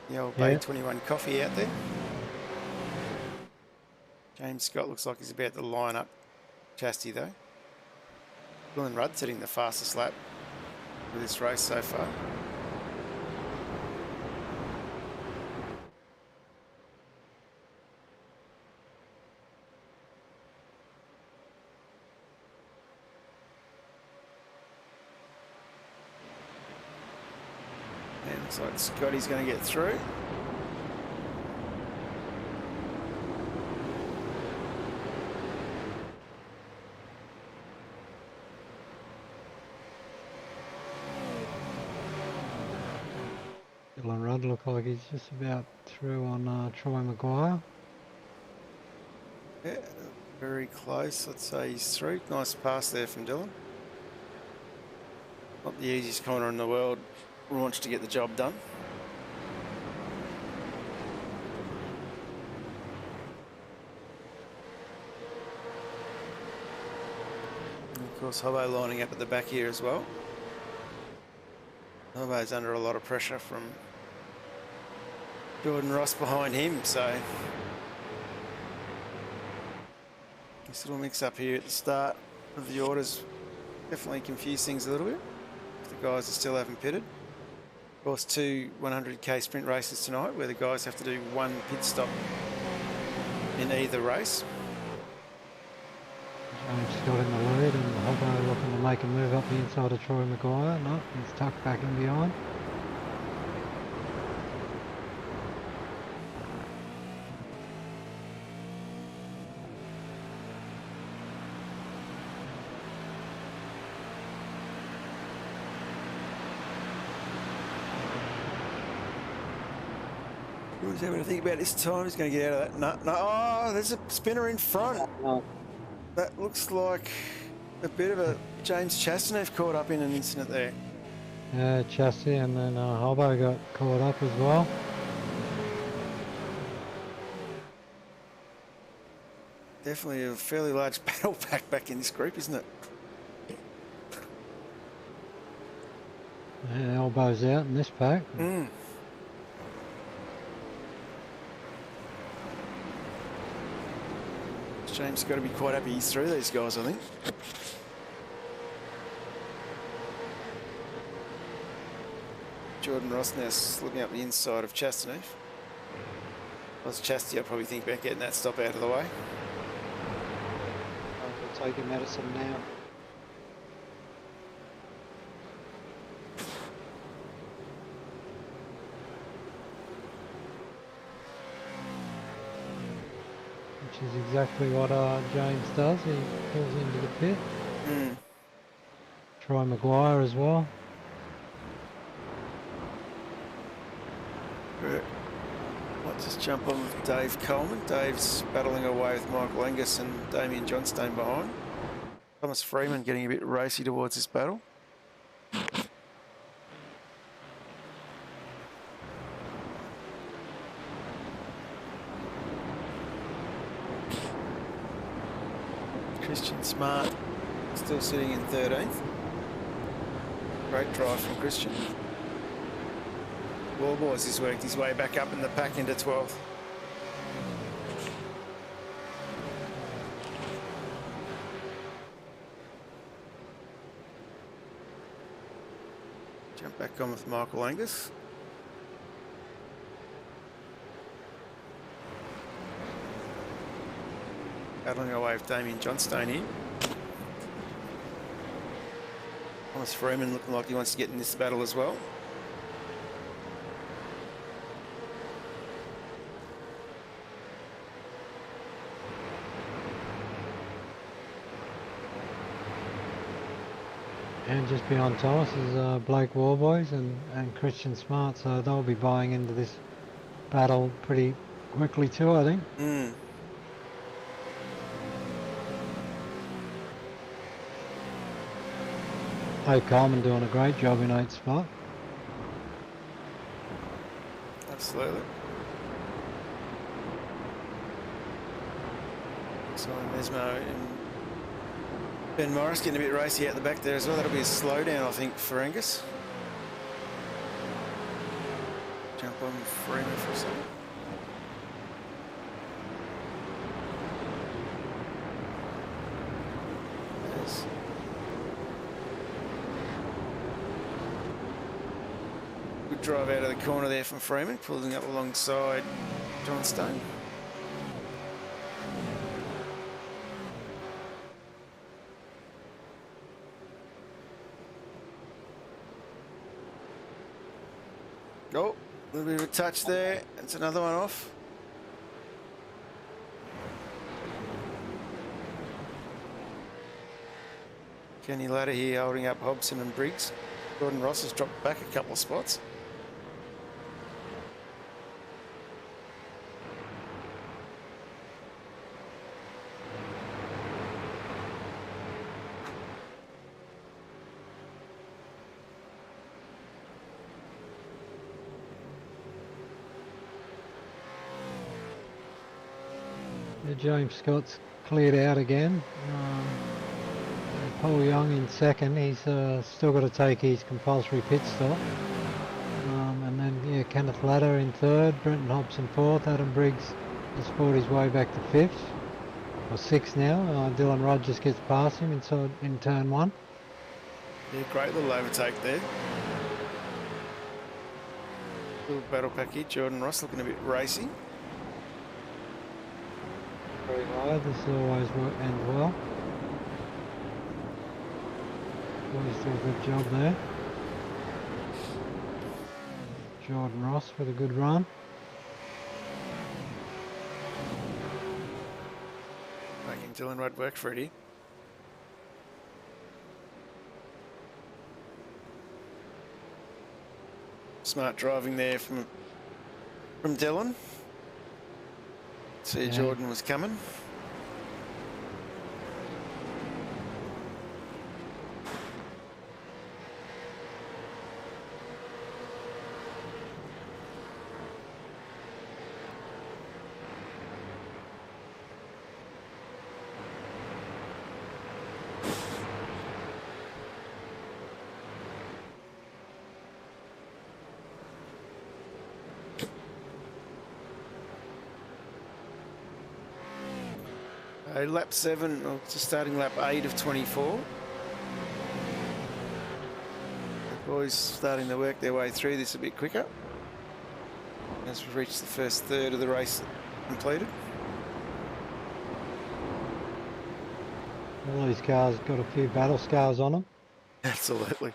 D: The old Bay 21 coffee out there. James Scott looks like he's about to line up Chasty though. Dylan Rudd setting the fastest lap for this race so far. And looks like Scotty's going to get through.
C: Dylan Rudd look like he's just about through on Troy Maguire.
D: Yeah, very close. Let's say he's through. Nice pass there from Dylan. Not the easiest corner in the world. Wants to get the job done. And of course, Hobbo lining up at the back here as well. Hobbo's under a lot of pressure from Jordan Ross behind him, so this little mix up here at the start of the orders definitely confused things a little bit. If the guys are still haven't pitted. Of course, 2 100k sprint races tonight where the guys have to do 1 pit stop in either race.
C: James got in the lead and Hobbo looking to make a move up the inside of Troy Maguire. No, he's tucked back in behind.
D: Who's having to think about this time? He's going to get out of that. No, no. Oh, there's a spinner in front.
C: No.
D: That looks like a bit of a James Chastanev caught up in an incident there.
C: Yeah, Chassis and then Hobbo got caught up as well.
D: Definitely a fairly large battle pack back in this group, isn't it?
C: Yeah, elbows out in this pack.
D: Mm. James got to be quite happy he's through these guys, I think. Jordan Ross now looking up the inside of Chastanev. If I was Chastity, I'd probably think about getting that stop out of the way.
C: We'll take your medicine now. Which is exactly what James does. He pulls into the pit.
D: Mm.
C: Troy Maguire as well.
D: Right. Might just jump on with Dave Coleman. Dave's battling away with Michael Angus and Damien Johnstone behind. Thomas Freeman getting a bit racy towards this battle. Christian Smart still sitting in 13th. Great drive from Christian. Wallboys has worked his way back up in the pack into 12th. Jump back on with Michael Angus. Battling away with Damien Johnstone here. Thomas Freeman looking like he wants to get in this battle as well.
C: And just behind Thomas is Blake Warboys and Christian Smart, so they'll be buying into this battle pretty quickly too, I think.
D: Mm.
C: Coleman doing a great job in 8th spot.
D: Absolutely. Simon Mesmo and Ben Morris getting a bit racy out the back there as well. That'll be a slowdown, I think, for Angus. Jump on Freeman for a second. Yes. Good drive out of the corner there from Freeman, pulling up alongside Johnstone. Oh, a little bit of a touch there. That's another one off. Kenny Ladder here holding up Hobson and Briggs. Gordon Ross has dropped back a couple of spots.
C: Yeah, James Scott's cleared out again. Paul Young in second. He's still got to take his compulsory pit stop. And then, yeah, Kenneth Ladder in third, Brenton Hobson fourth, Adam Briggs has fought his way back to fifth, or sixth now. Dylan Rogers gets past him inside in turn one.
D: Yeah, great little overtake there. Little battle pack here. Jordan Ross looking a bit racy.
C: Very wide. This always ends well. Always do a good job there. Jordan Ross with a good run.
D: Making Dylan Rudd work for it here. Smart driving there from Dylan. See,
C: Yeah.
D: Jordan was coming. Lap 7, or just starting lap 8 of 24. The boys starting to work their way through this a bit quicker as we reach the first third of the race completed.
C: All these cars got a few battle scars on them.
D: Absolutely.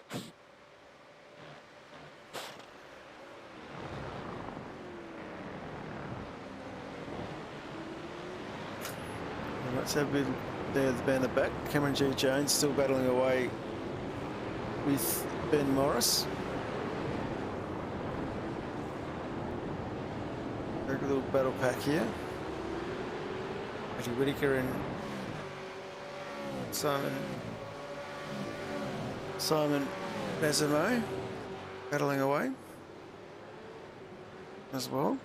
D: Let's have a bit there at the band at the back. Cameron G. Jones still battling away with Ben Morris. Very good little battle pack here. Eddie Whittaker and Simon Bezamo battling away as well.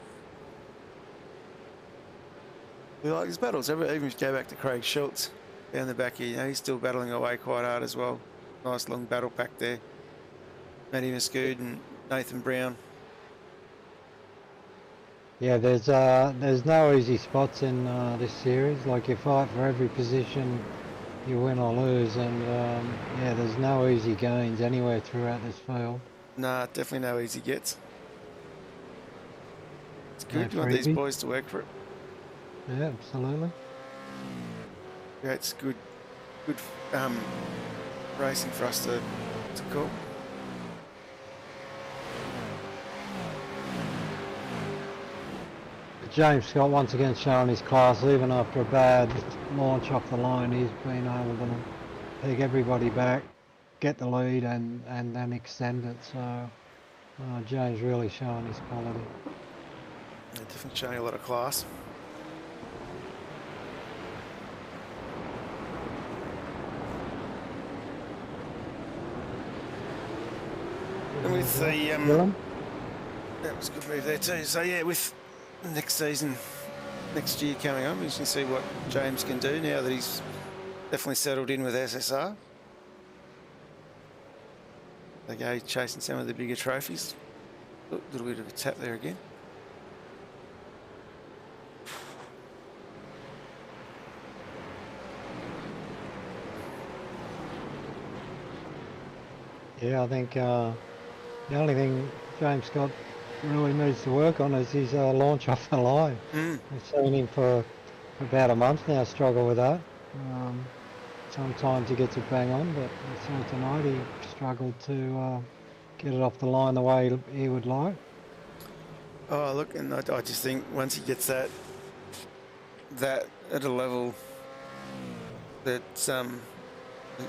D: We like his battles. Even if you go back to Craig Schultz down the back here, you know, he's still battling away quite hard as well. Nice long battle pack there. Matty Muscood and Nathan Brown.
C: Yeah, there's no easy spots in this series. Like, you fight for every position, you win or lose, and yeah, there's no easy gains anywhere throughout this field.
D: Nah, definitely no easy gets. It's good.
C: No
D: You want these
C: freebie.
D: boys to work for it.
C: Yeah, absolutely.
D: Yeah, it's good racing for us to call.
C: James Scott once again showing his class. Even after a bad launch off the line, he's been able to pick everybody back, get the lead, and then extend it. So James really showing his quality.
D: Yeah, definitely showing a lot of class. And with the
C: Dylan?
D: that was a good move there too. So yeah, with next season, next year coming up, you can see what James can do now that he's definitely settled in with SSR. They go chasing some of the bigger trophies. A little bit of a tap there again.
C: Yeah, I think the only thing James Scott really needs to work on is his launch off the line. We've seen him for about a month now struggle with that. Sometimes he gets it bang on, but I saw tonight he struggled to get it off the line the way he would like.
D: Oh, look, and I just think once he gets that at a level that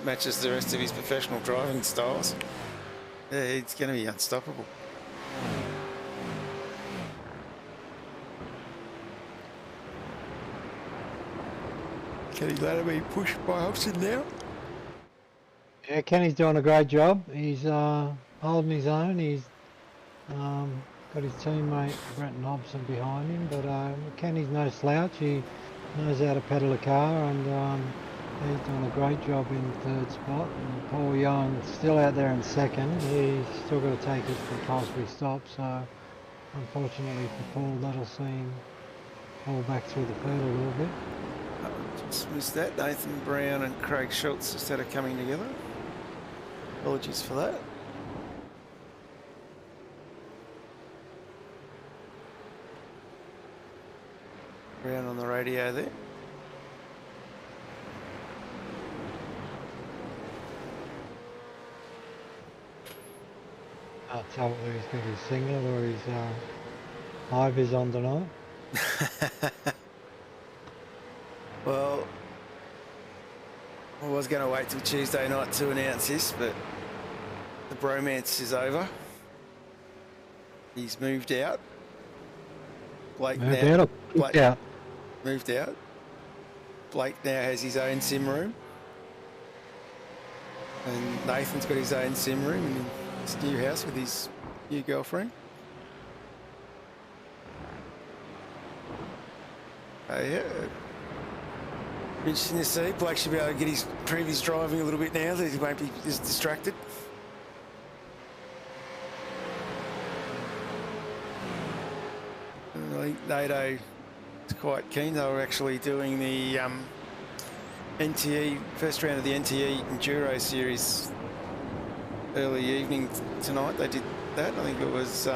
D: matches the rest of his professional driving styles, yeah, it's going to be unstoppable. Kenny Ladder being pushed by Hobson now.
C: Yeah, Kenny's doing a great job. He's holding his own. He's got his teammate Brenton Hobson behind him, but Kenny's no slouch. He knows how to pedal a car, and he's doing a great job in third spot. And Paul Young still out there in second. He's still got to take his compulsory stop, so unfortunately for Paul, that'll see him fall back through the field a little bit.
D: Just missed that. Nathan Brown and Craig Schultz instead of coming together. Apologies for that. Around on the radio there.
C: Can't tell whether he's got his singlet or his high vis on tonight.
D: Well, I was going to wait till Tuesday night to announce this, but the bromance is over. He's moved out. Blake
C: Moved
D: now,
C: out or kicked out?
D: moved out. Blake now has his own sim room. And Nathan's got his own sim room in his new house with his new girlfriend. Yeah. Interesting to see. Blake should be able to get his previous driving a little bit now, that he won't be as distracted. And I think NATO is quite keen. They were actually doing the NTE, first round of the NTE Enduro Series early evening tonight. They did that. I think it was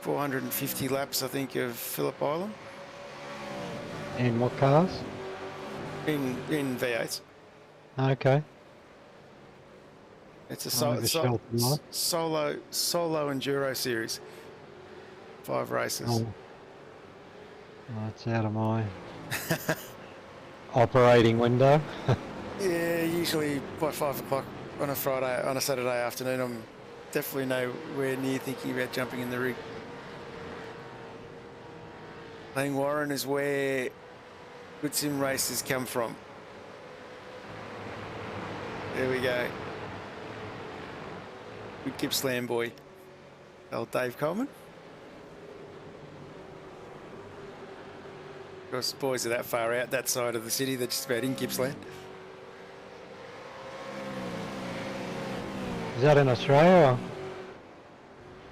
D: 450 laps, I think, of Phillip Island.
C: In what cars?
D: In V8s.
C: Okay.
D: It's a
C: Oh, the Shelton one.
D: solo Enduro Series. 5 races.
C: Oh. That's out of my operating window.
D: Yeah, usually by 5 o'clock on a Saturday afternoon, I'm definitely nowhere near thinking about jumping in the rig. Lang Warren is where good sim races come from. There we go. Good Gippsland boy. Old Dave Coleman. Of course, the boys are that far out, that side of the city, they're just about in Gippsland.
C: Is that in Australia? Or?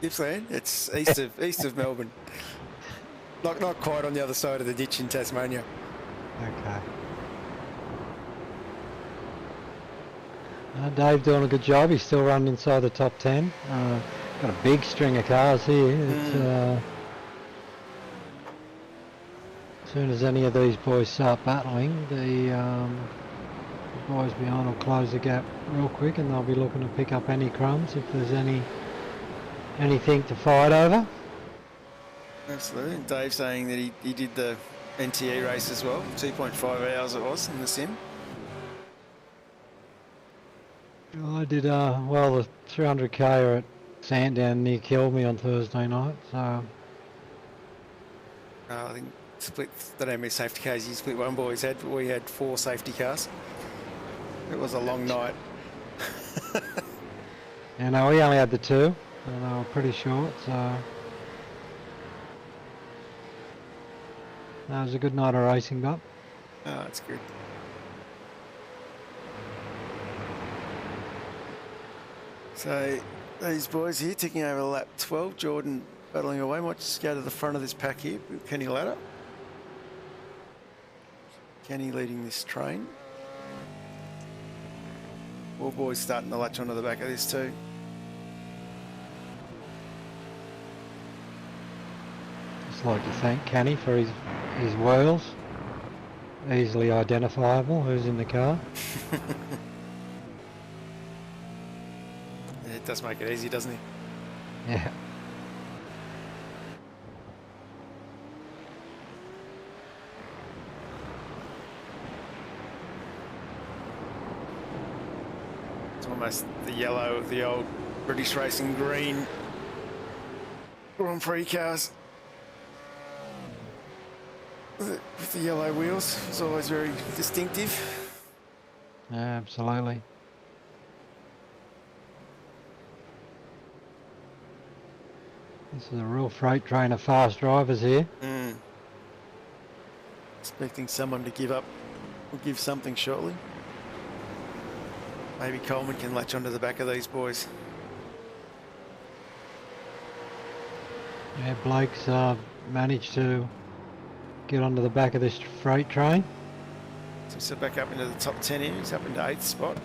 D: Gippsland, it's east of Melbourne. Not quite on the other side of the ditch in Tasmania.
C: Okay. Dave doing a good job. He's still running inside the top 10. Got a big string of cars here. It's, as soon as any of these boys start battling, the boys behind will close the gap real quick, and they'll be looking to pick up any crumbs if there's anything to fight over.
D: Absolutely. And Dave saying that he did the NTE race as well. 2.5 hours it was in the sim.
C: I did, well, the 300k at Sandown near killed me on Thursday night, so...
D: I think split, don't know how many safety cars you split one boys had, but we had 4 safety cars. It was a long night.
C: Yeah, no, we only had the 2, and they were pretty short, so... That was a good night of racing, but...
D: Oh, that's good. So, these boys here taking over lap 12. Jordan battling away. Might just go to the front of this pack here with Kenny Ladder. Kenny leading this train. 4 boys starting to latch onto the back of this too.
C: Just like to thank Kenny for his wheels. Easily identifiable who's in the car.
D: Yeah, it does make it easy, doesn't it?
C: Yeah.
D: It's almost the yellow of the old British Racing green Grand Prix cars. With the yellow wheels, it's always very distinctive.
C: Yeah, absolutely. This is a real freight train of fast drivers here.
D: Expecting someone to give up or give something shortly. Maybe Coleman can latch onto the back of these boys.
C: Yeah, Blake's managed to get onto the back of this freight train.
D: So he's back up into the top 10 here. He's up into 8th spot.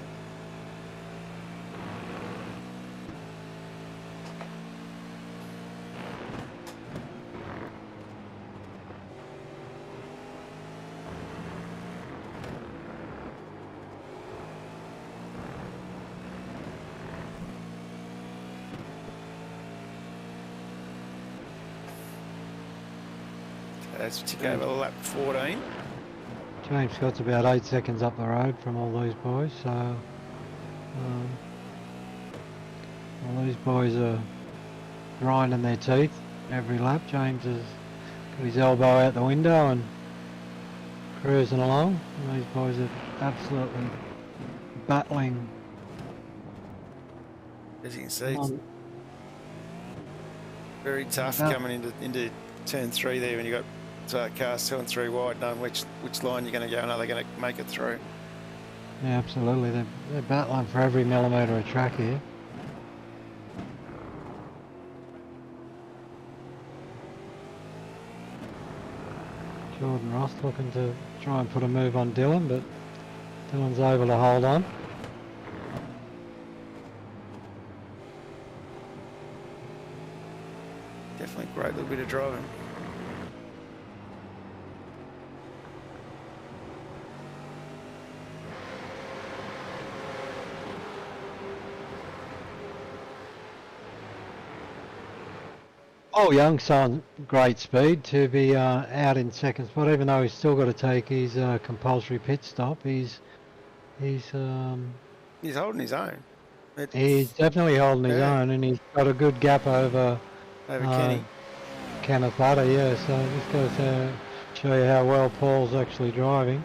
D: as we tick over lap 14.
C: James Scott's about 8 seconds up the road from all these boys, so all these boys are grinding their teeth every lap. James has got his elbow out the window and cruising along. And these boys are absolutely battling.
D: As you can see, it's very tough coming into turn 3 there when you've got cars 2 and 3 wide, knowing which line you're going to go and are they going to make it through.
C: Yeah, absolutely. They're battling for every millimetre of track here. Jordan Ross looking to try and put a move on Dylan, but Dylan's able to hold on.
D: Definitely great little bit of driving.
C: Oh, Young's on great speed to be out in second spot, even though he's still got to take his compulsory pit stop. He's
D: holding his own.
C: He's definitely holding his own, and he's got a good gap over
D: Kenny.
C: Kenneth Butter, yeah. So this goes to show you how well Paul's actually driving.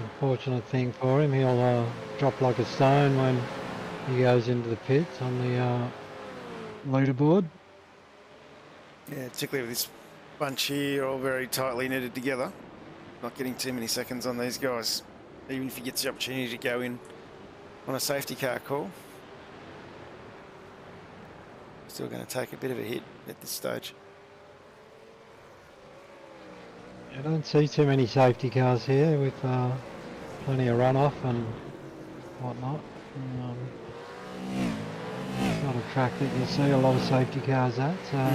C: Unfortunate thing for him, he'll drop like a stone when he goes into the pits on the leaderboard.
D: Yeah, particularly with this bunch here, all very tightly knitted together. Not getting too many seconds on these guys, even if he gets the opportunity to go in on a safety car call. Still going to take a bit of a hit at this stage.
C: I don't see too many safety cars here with plenty of runoff and whatnot. It's not a track that you see a lot of safety cars at, so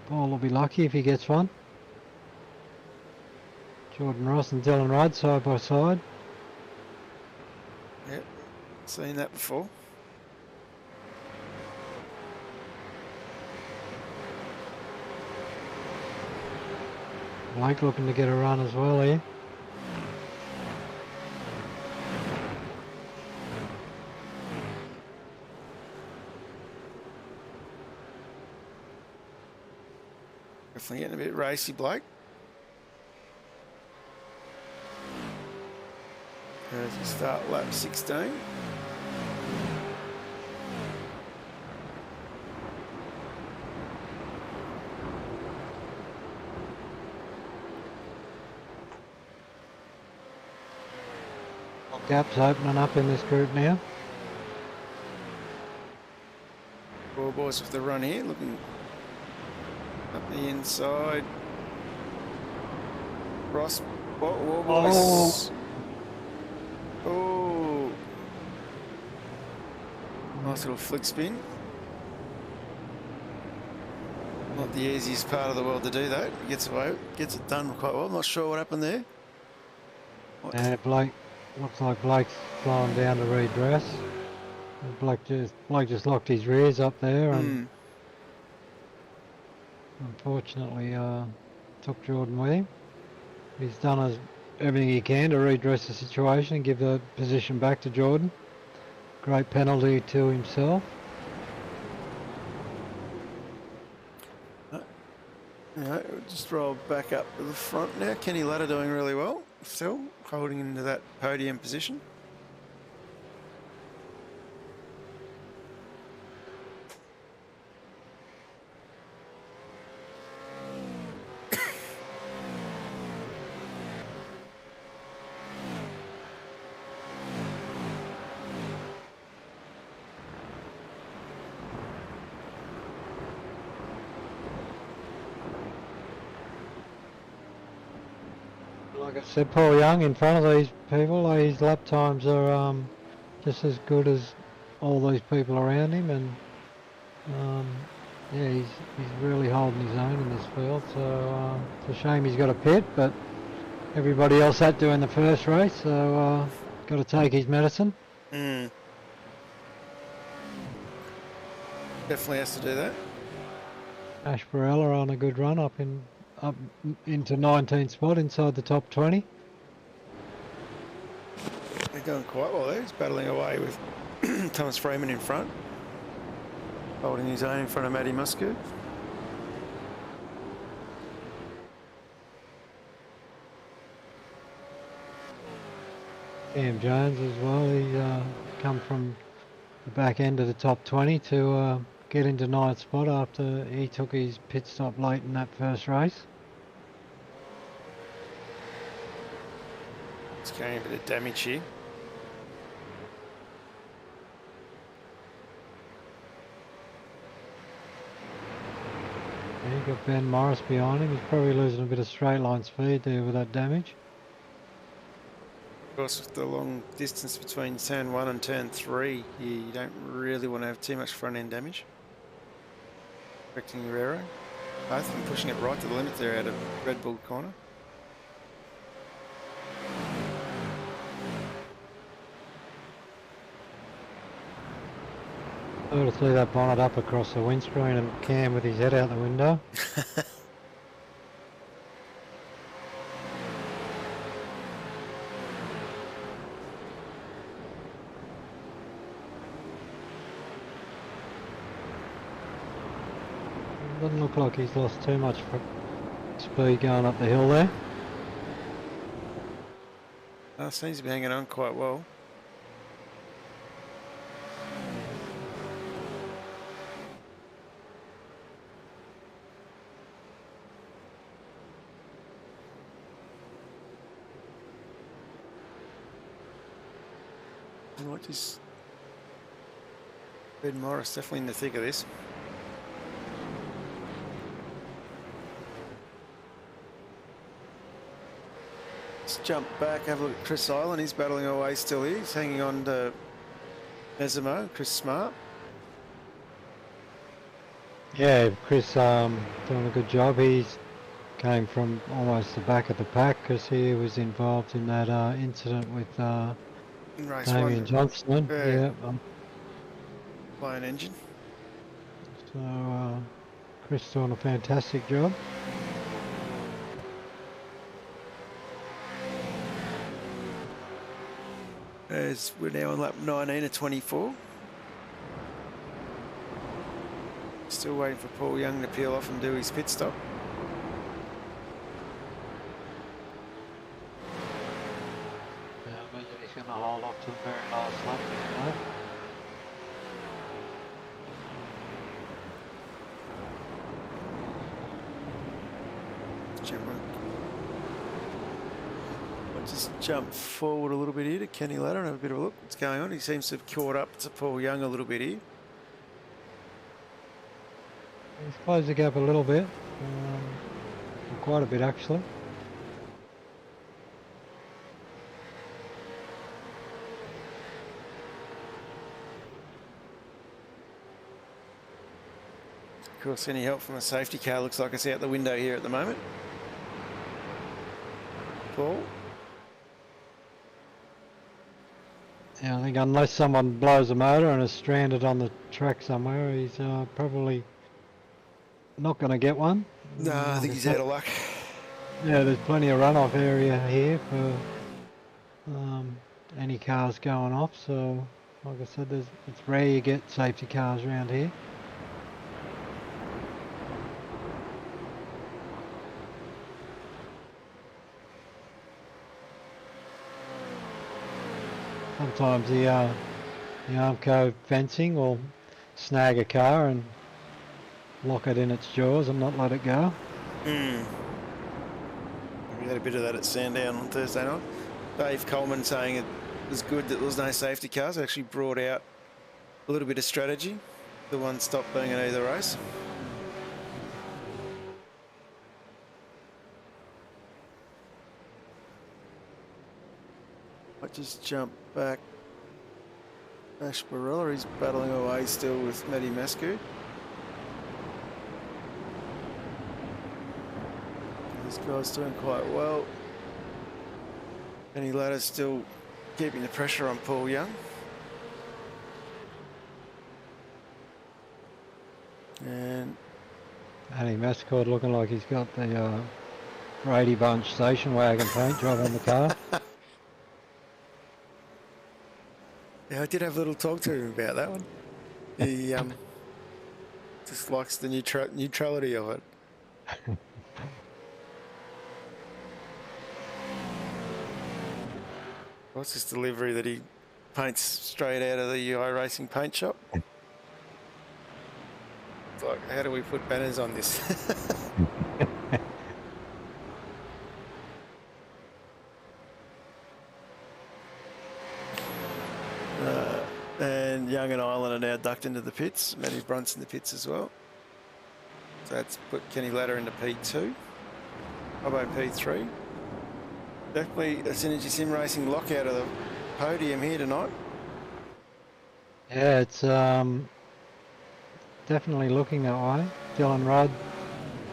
C: Paul will be lucky if he gets one. Jordan Ross and Dylan Rudd side by side.
D: Yep, seen that before.
C: Blake looking to get a run as well here.
D: Definitely getting a bit racy, Blake. As we start lap 16.
C: Gaps opening up in this group now.
D: Four boys with the run here, looking up the inside. Ross, War boys. Oh. Nice little flick spin. Not the easiest part of the world to do that. Gets away, gets it done quite well. I'm not sure what happened there.
C: Blake, looks like Blake's flying down to redress. Blake just locked his rears up there and unfortunately took Jordan with him. He's done everything he can to redress the situation and give the position back to Jordan. Great penalty to himself.
D: Just roll back up to the front now. Kenny Ladder doing really well, still holding into that podium position.
C: Like I said, Paul Young in front of these people, his lap times are just as good as all these people around him, and yeah, he's really holding his own in this field. So it's a shame he's got a pit, but everybody else had to in the first race, so got to take his medicine.
D: Mm. Definitely has to do that.
C: Ash Barella on a good run up into 19th spot inside the top 20.
D: They're going quite well there. He's battling away with Thomas Freeman in front, holding his own in front of Matty Musgrave.
C: Cam Jones as well. He come from the back end of the top 20 to get into 9th spot after he took his pit stop late in that first race.
D: It's getting a bit of damage here.
C: Yeah, you got Ben Morris behind him. He's probably losing a bit of straight line speed there with that damage.
D: Of course, with the long distance between turn 1 and turn 3, you don't really want to have too much front end damage. Correcting your aero. Both of them pushing it right to the limit there out of Red Bull corner.
C: Oh, to see that bonnet up across the windscreen and Cam with his head out the window. Doesn't look like he's lost too much speed going up the hill there.
D: Seems to be hanging on quite well. What is Ben Morris definitely in the thick of this? Let's jump back, have a look at Chris Island. He's battling away still here. He's hanging on to Mesimo, Chris Smart.
C: Yeah, Chris doing a good job. He's came from almost the back of the pack because he was involved in that incident with
D: In race
C: Damien
D: 1.
C: Johnston.
D: Yeah.
C: Yeah.
D: Flying engine.
C: So Chris doing a fantastic job.
D: As we're now on lap 19 of 24. Still waiting for Paul Young to peel off and do his pit stop.
C: Yeah, I imagine he's going to hold off to the very last lap.
D: I'll just jump forward a little bit here to Kenny Ladder and have a bit of a look what's going on. He seems to have caught up to Paul Young a little bit here.
C: He's closed the gap a little bit, quite a bit actually.
D: Of course, any help from a safety car looks like it's out the window here at the moment. Paul?
C: Yeah, I think unless someone blows a motor and is stranded on the track somewhere, he's probably not going to get one.
D: No, I think he's out of luck.
C: Yeah, there's plenty of runoff area here for any cars going off. So, like I said, it's rare you get safety cars around here. Sometimes the Armco fencing will snag a car and lock it in its jaws and not let it go.
D: We had a bit of that at Sandown on Thursday night. Dave Coleman saying it was good that there was no safety cars. It actually brought out a little bit of strategy. The one stopped being in either race. I just jump back. Ash Barella, he's battling away still with Matty Mascu. This guy's doing quite well. Kenny Ladder's still keeping the pressure on Paul Young. And
C: Annie Mascot looking like he's got the Brady Bunch station wagon paint job on the car.
D: yeah, I did have a little talk to him about that one. He just likes the neutrality of it. What's this delivery that he paints straight out of the iRacing paint shop? It's like, how do we put banners on this? And Young and Island are now ducked into the pits. Matty Brunt's in the pits as well. So that's put Kenny Ladder into P2. Robbo P3. Definitely a Synergy Sim Racing lockout of the podium here tonight.
C: Yeah, it's definitely looking that way. Dylan Rudd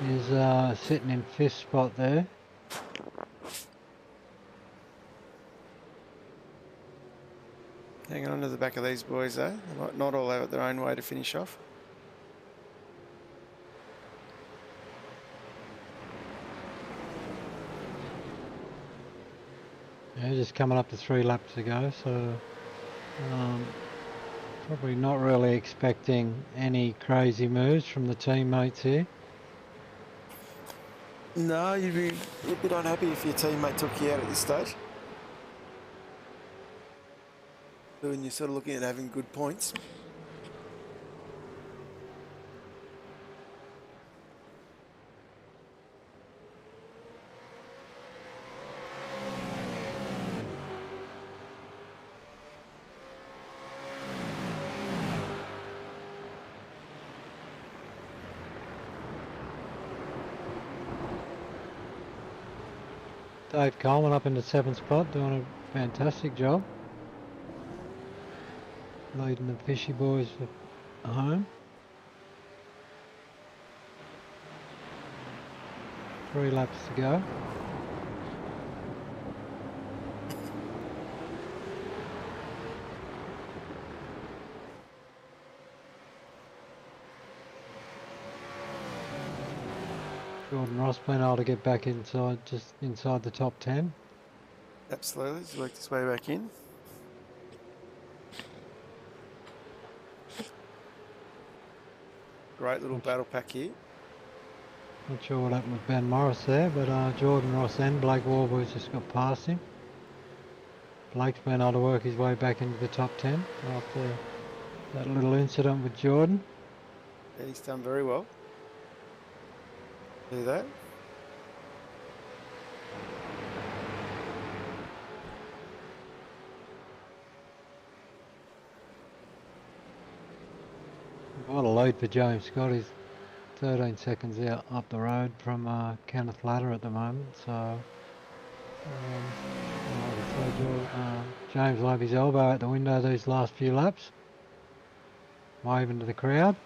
C: is sitting in 5th spot there.
D: Hanging on to the back of these boys though. They might not all have it their own way to finish off.
C: Yeah, just coming up to 3 laps to go, so probably not really expecting any crazy moves from the teammates here.
D: No, you'd be a bit unhappy if your teammate took you out at this stage. When you're sort of looking at having good points.
C: Dave Coleman up in the 7th spot, doing a fantastic job. Leading the Fishy boys home. 3 laps to go. Jordan Ross been able to get back inside, just inside the top 10.
D: Absolutely, he's worked his way back in. Great little battle pack here.
C: Not sure what happened with Ben Morris there, but Jordan Ross and Blake Warburg's just got past him. Blake's been able to work his way back into the top 10 after that little incident with Jordan.
D: Yeah, he's done very well. Do that.
C: What a lead for James Scott. He's 13 seconds out up the road from Kenneth Ladder at the moment. So James will have his elbow at the window these last few laps. Waving to the crowd.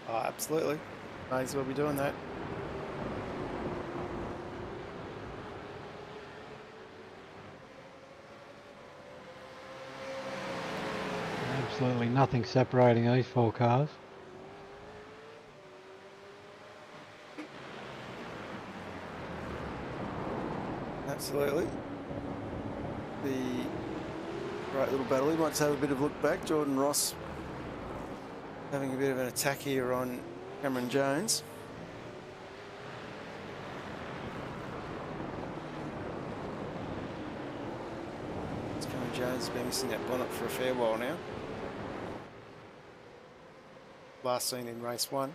D: Oh, absolutely. May as well be doing that.
C: Absolutely nothing separating these 4 cars.
D: Absolutely. The great little battle. He wants to have a bit of look back. Jordan Ross having a bit of an attack here on Cameron Jones. Cameron Jones has been missing that bonnet for a fair while now. Last seen in race 1.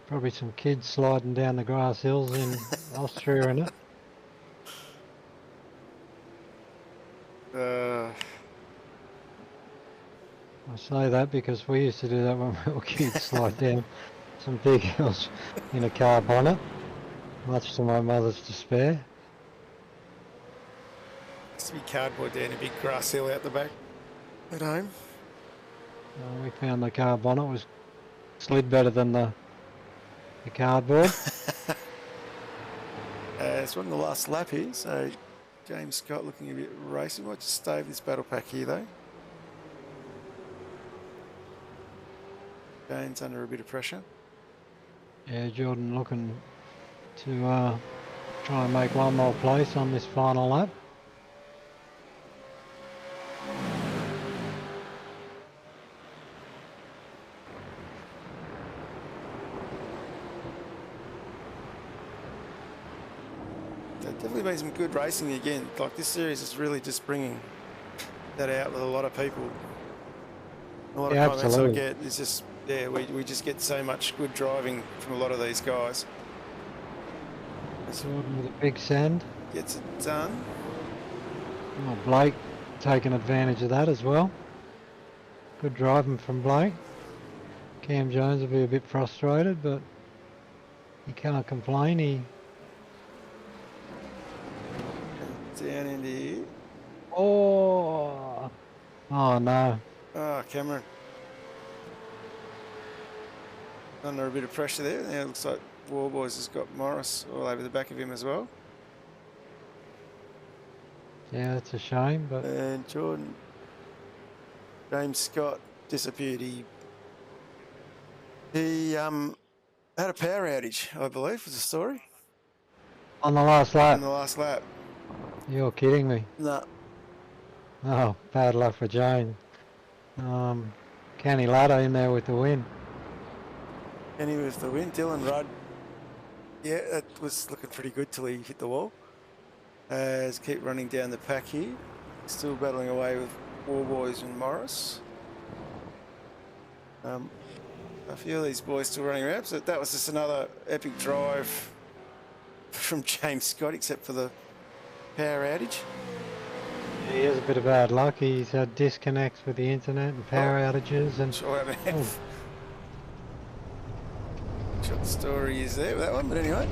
C: Probably some kids sliding down the grass hills in Austria in it. I say that because we used to do that when we were kids, slide down some big hills in a car bonnet, much to my mother's despair.
D: Used to be cardboard down a big grass hill out the back at home.
C: We found the car bonnet was slid better than the cardboard.
D: It's on the last lap here, so James Scott looking a bit racing. Might just stay with this battle pack here though. Jane's under a bit of pressure.
C: Yeah, Jordan looking to try and make one more place on this final lap.
D: There's definitely been some good racing again. Like this series is really just bringing that out with a lot of people. A lot of comments I
C: absolutely.
D: get is just, yeah, we just get so much good driving from a lot of these guys.
C: Jordan with a big send.
D: Gets it done.
C: Oh, Blake taking advantage of that as well. Good driving from Blake. Cam Jones will be a bit frustrated, but he can't complain. He
D: Down into here.
C: oh no.
D: Oh, Cameron. Under a bit of pressure there. Now it looks like Warboys has got Morris all over the back of him as well.
C: Yeah, that's a shame, but
D: And Jordan, James Scott disappeared. He had a power outage, I believe, was the story.
C: on the last lap.
D: On the last lap.
C: You're kidding me.
D: No.
C: Oh, bad luck for Jane. Kenny Ladder in there with the win.
D: Kenny with the win. Dylan Rudd. Yeah, that was looking pretty good till he hit the wall. As keep running down the pack here. Still battling away with Warboys and Morris. A few of these boys still running around. So that was just another epic drive from James Scott, except for the power outage.
C: He has a bit of bad luck. He's had disconnects with the internet and power outages, and
D: Sure, Short story is there with that one, but anyway.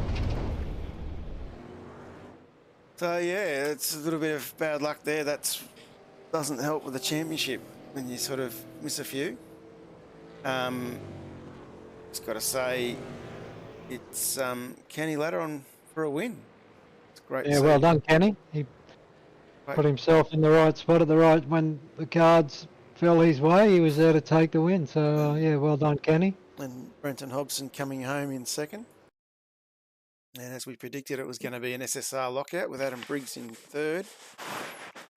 D: So yeah, it's a little bit of bad luck there. That doesn't help with the championship when you sort of miss a few. Just got to say, it's Kenny Ladder on for a win. It's great.
C: yeah,
D: to
C: well
D: see.
C: done, Kenny. He
D: Right.
C: put himself in the right spot at the right when the cards fell his way. He was there to take the win. So yeah, well done, Kenny.
D: And Brenton Hobson coming home in second. And as we predicted, it was going to be an SSR lockout with Adam Briggs in third.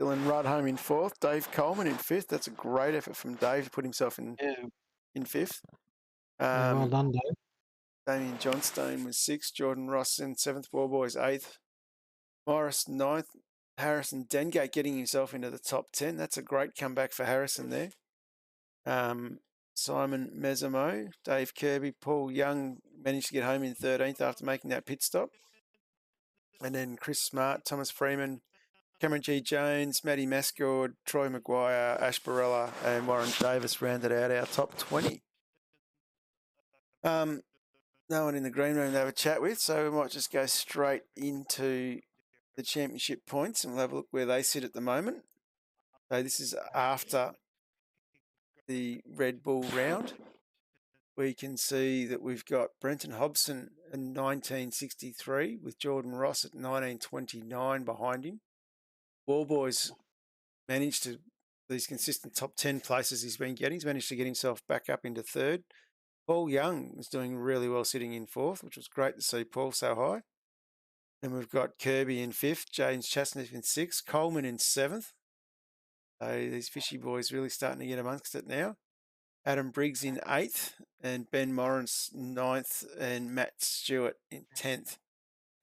D: Dylan Rudd home in fourth. Dave Coleman in fifth. That's a great effort from Dave to put himself in fifth.
C: Yeah, well done, Dave.
D: Damien Johnstone was sixth. Jordan Ross in seventh. Warboys eighth. Morris ninth. Harrison Dengate getting himself into the top 10. That's a great comeback for Harrison there. Simon Mesamo, Dave Kirby, Paul Young managed to get home in 13th after making that pit stop. And then Chris Smart, Thomas Freeman, Cameron G. Jones, Matty Mascord, Troy Maguire, Ash Barella, and Warren Davis rounded out our top 20. No one in the green room to have a chat with, so we might just go straight into the championship points and we'll have a look where they sit at the moment. So this is after the Red Bull round. We can see that we've got Brenton Hobson in 1963 with Jordan Ross at 1929 behind him. Warboys managed to, these consistent top 10 places he's been getting, he's managed to get himself back up into third. Paul Young is doing really well sitting in fourth, which was great to see Paul so high. Then we've got Kirby in fifth, James Chasniff in sixth, Coleman in seventh. So these fishy boys really starting to get amongst it now. Adam Briggs in eighth, and Ben Morris ninth, and Matt Stewart in 10th.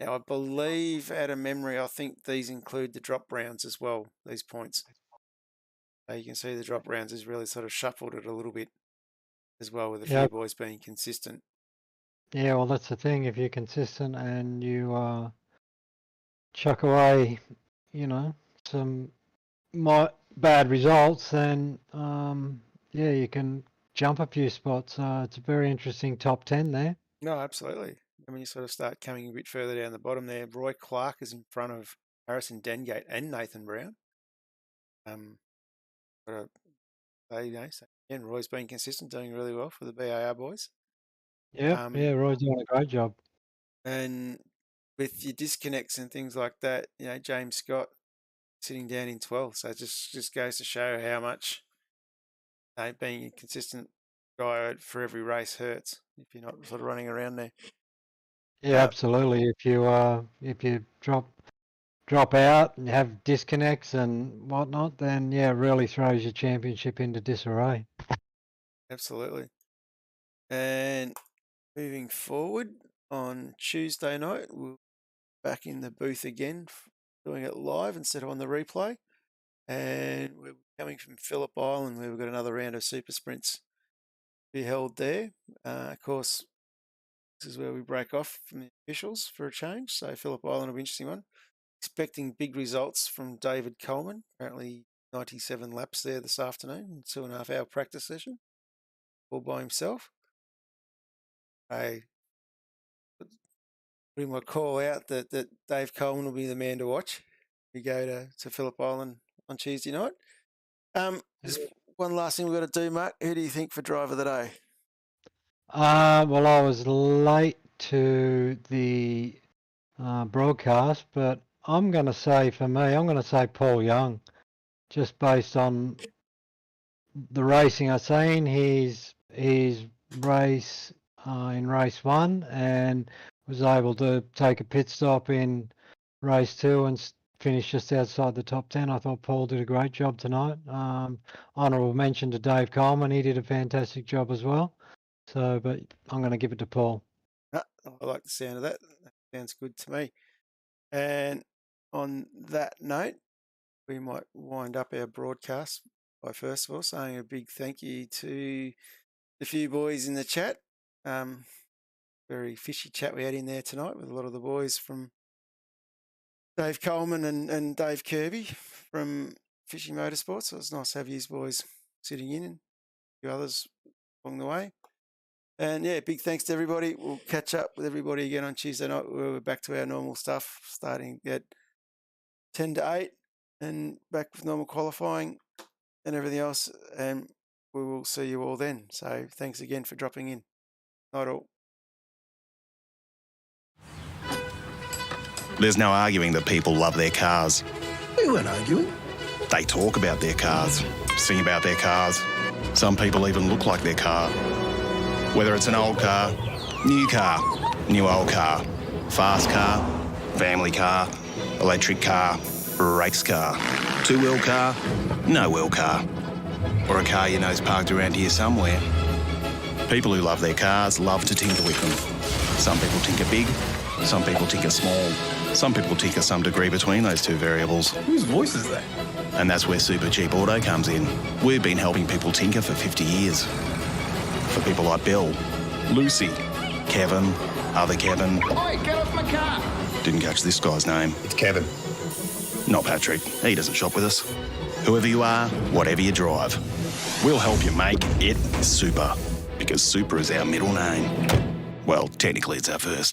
D: Now, I believe, out of memory, I think these include the drop rounds as well, these points. So you can see the drop rounds has really sort of shuffled it a little bit as well, with a few boys being consistent.
C: Yeah, well, that's the thing. If you're consistent and you chuck away, you know, some bad results, then yeah, you can jump a few spots. It's a very interesting top 10 there.
D: No, absolutely. I mean, you sort of start coming a bit further down the bottom there. Roy Clark is in front of Harrison Dengate and Nathan Brown. But you know, so again, Roy's been consistent, doing really well for the BAR boys.
C: Yeah, yeah, Roy's doing a great job.
D: And with your disconnects and things like that, you know, James Scott sitting down in 12th. So it just goes to show how much being consistent guy for every race hurts if you're not sort of running around there.
C: Yeah, absolutely. If you drop out and have disconnects and whatnot, then yeah, it really throws your championship into disarray.
D: Absolutely. And moving forward on Tuesday night, we're back in the booth again, doing it live instead of on the replay. And we're coming from Phillip Island, where we've got another round of super sprints to be held there. Of course, this is where we break off from the officials for a change. So Phillip Island will be an interesting one. Expecting big results from David Coleman. Apparently 97 laps there this afternoon, 2.5 hour practice session, all by himself. I put in my call out that Dave Coleman will be the man to watch. We go to Phillip Island on Tuesday night. Just one last thing we've got to do, Mark. Who do you think for driver of the day?
C: Well, I was late to the broadcast, but I'm going to say, for me, I'm going to say Paul Young, just based on the racing I've seen. His race in race 1 and was able to take a pit stop in race 2 and finish just outside the top 10. I thought Paul did a great job tonight. Honourable mention to Dave Coleman. He did a fantastic job as well. So, but I'm going to give it to Paul.
D: I like the sound of that. That sounds good to me. And on that note, we might wind up our broadcast by first of all saying a big thank you to the few boys in the chat. Very fishy chat we had in there tonight with a lot of the boys from Dave Coleman and Dave Kirby from Fishy Motorsports. So it's nice to have you boys sitting in and a few others along the way. And yeah, big thanks to everybody. We'll catch up with everybody again on Tuesday night. We're back to our normal stuff, starting at 10 to 8 and back with normal qualifying and everything else. And we will see you all then. So thanks again for dropping in. Night all.
A: There's no arguing that people love their cars.
B: We weren't arguing.
A: They talk about their cars, sing about their cars. Some people even look like their car. Whether it's an old car, new old car, fast car, family car, electric car, race car, two-wheel car, no-wheel car, or a car you know's parked around here somewhere. People who love their cars love to tinker with them. Some people tinker big, some people tinker small, some people tinker some degree between those two variables.
B: Whose voice is that?
A: And that's where Supercheap Auto comes in. We've been helping people tinker for 50 years. For people like Bill, Lucy, Kevin, other Kevin.
B: Oi, get off my car!
A: Didn't catch this guy's name.
B: It's Kevin.
A: Not Patrick. He doesn't shop with us. Whoever you are, whatever you drive, we'll help you make it super. Because super is our middle name. Well, technically it's our first.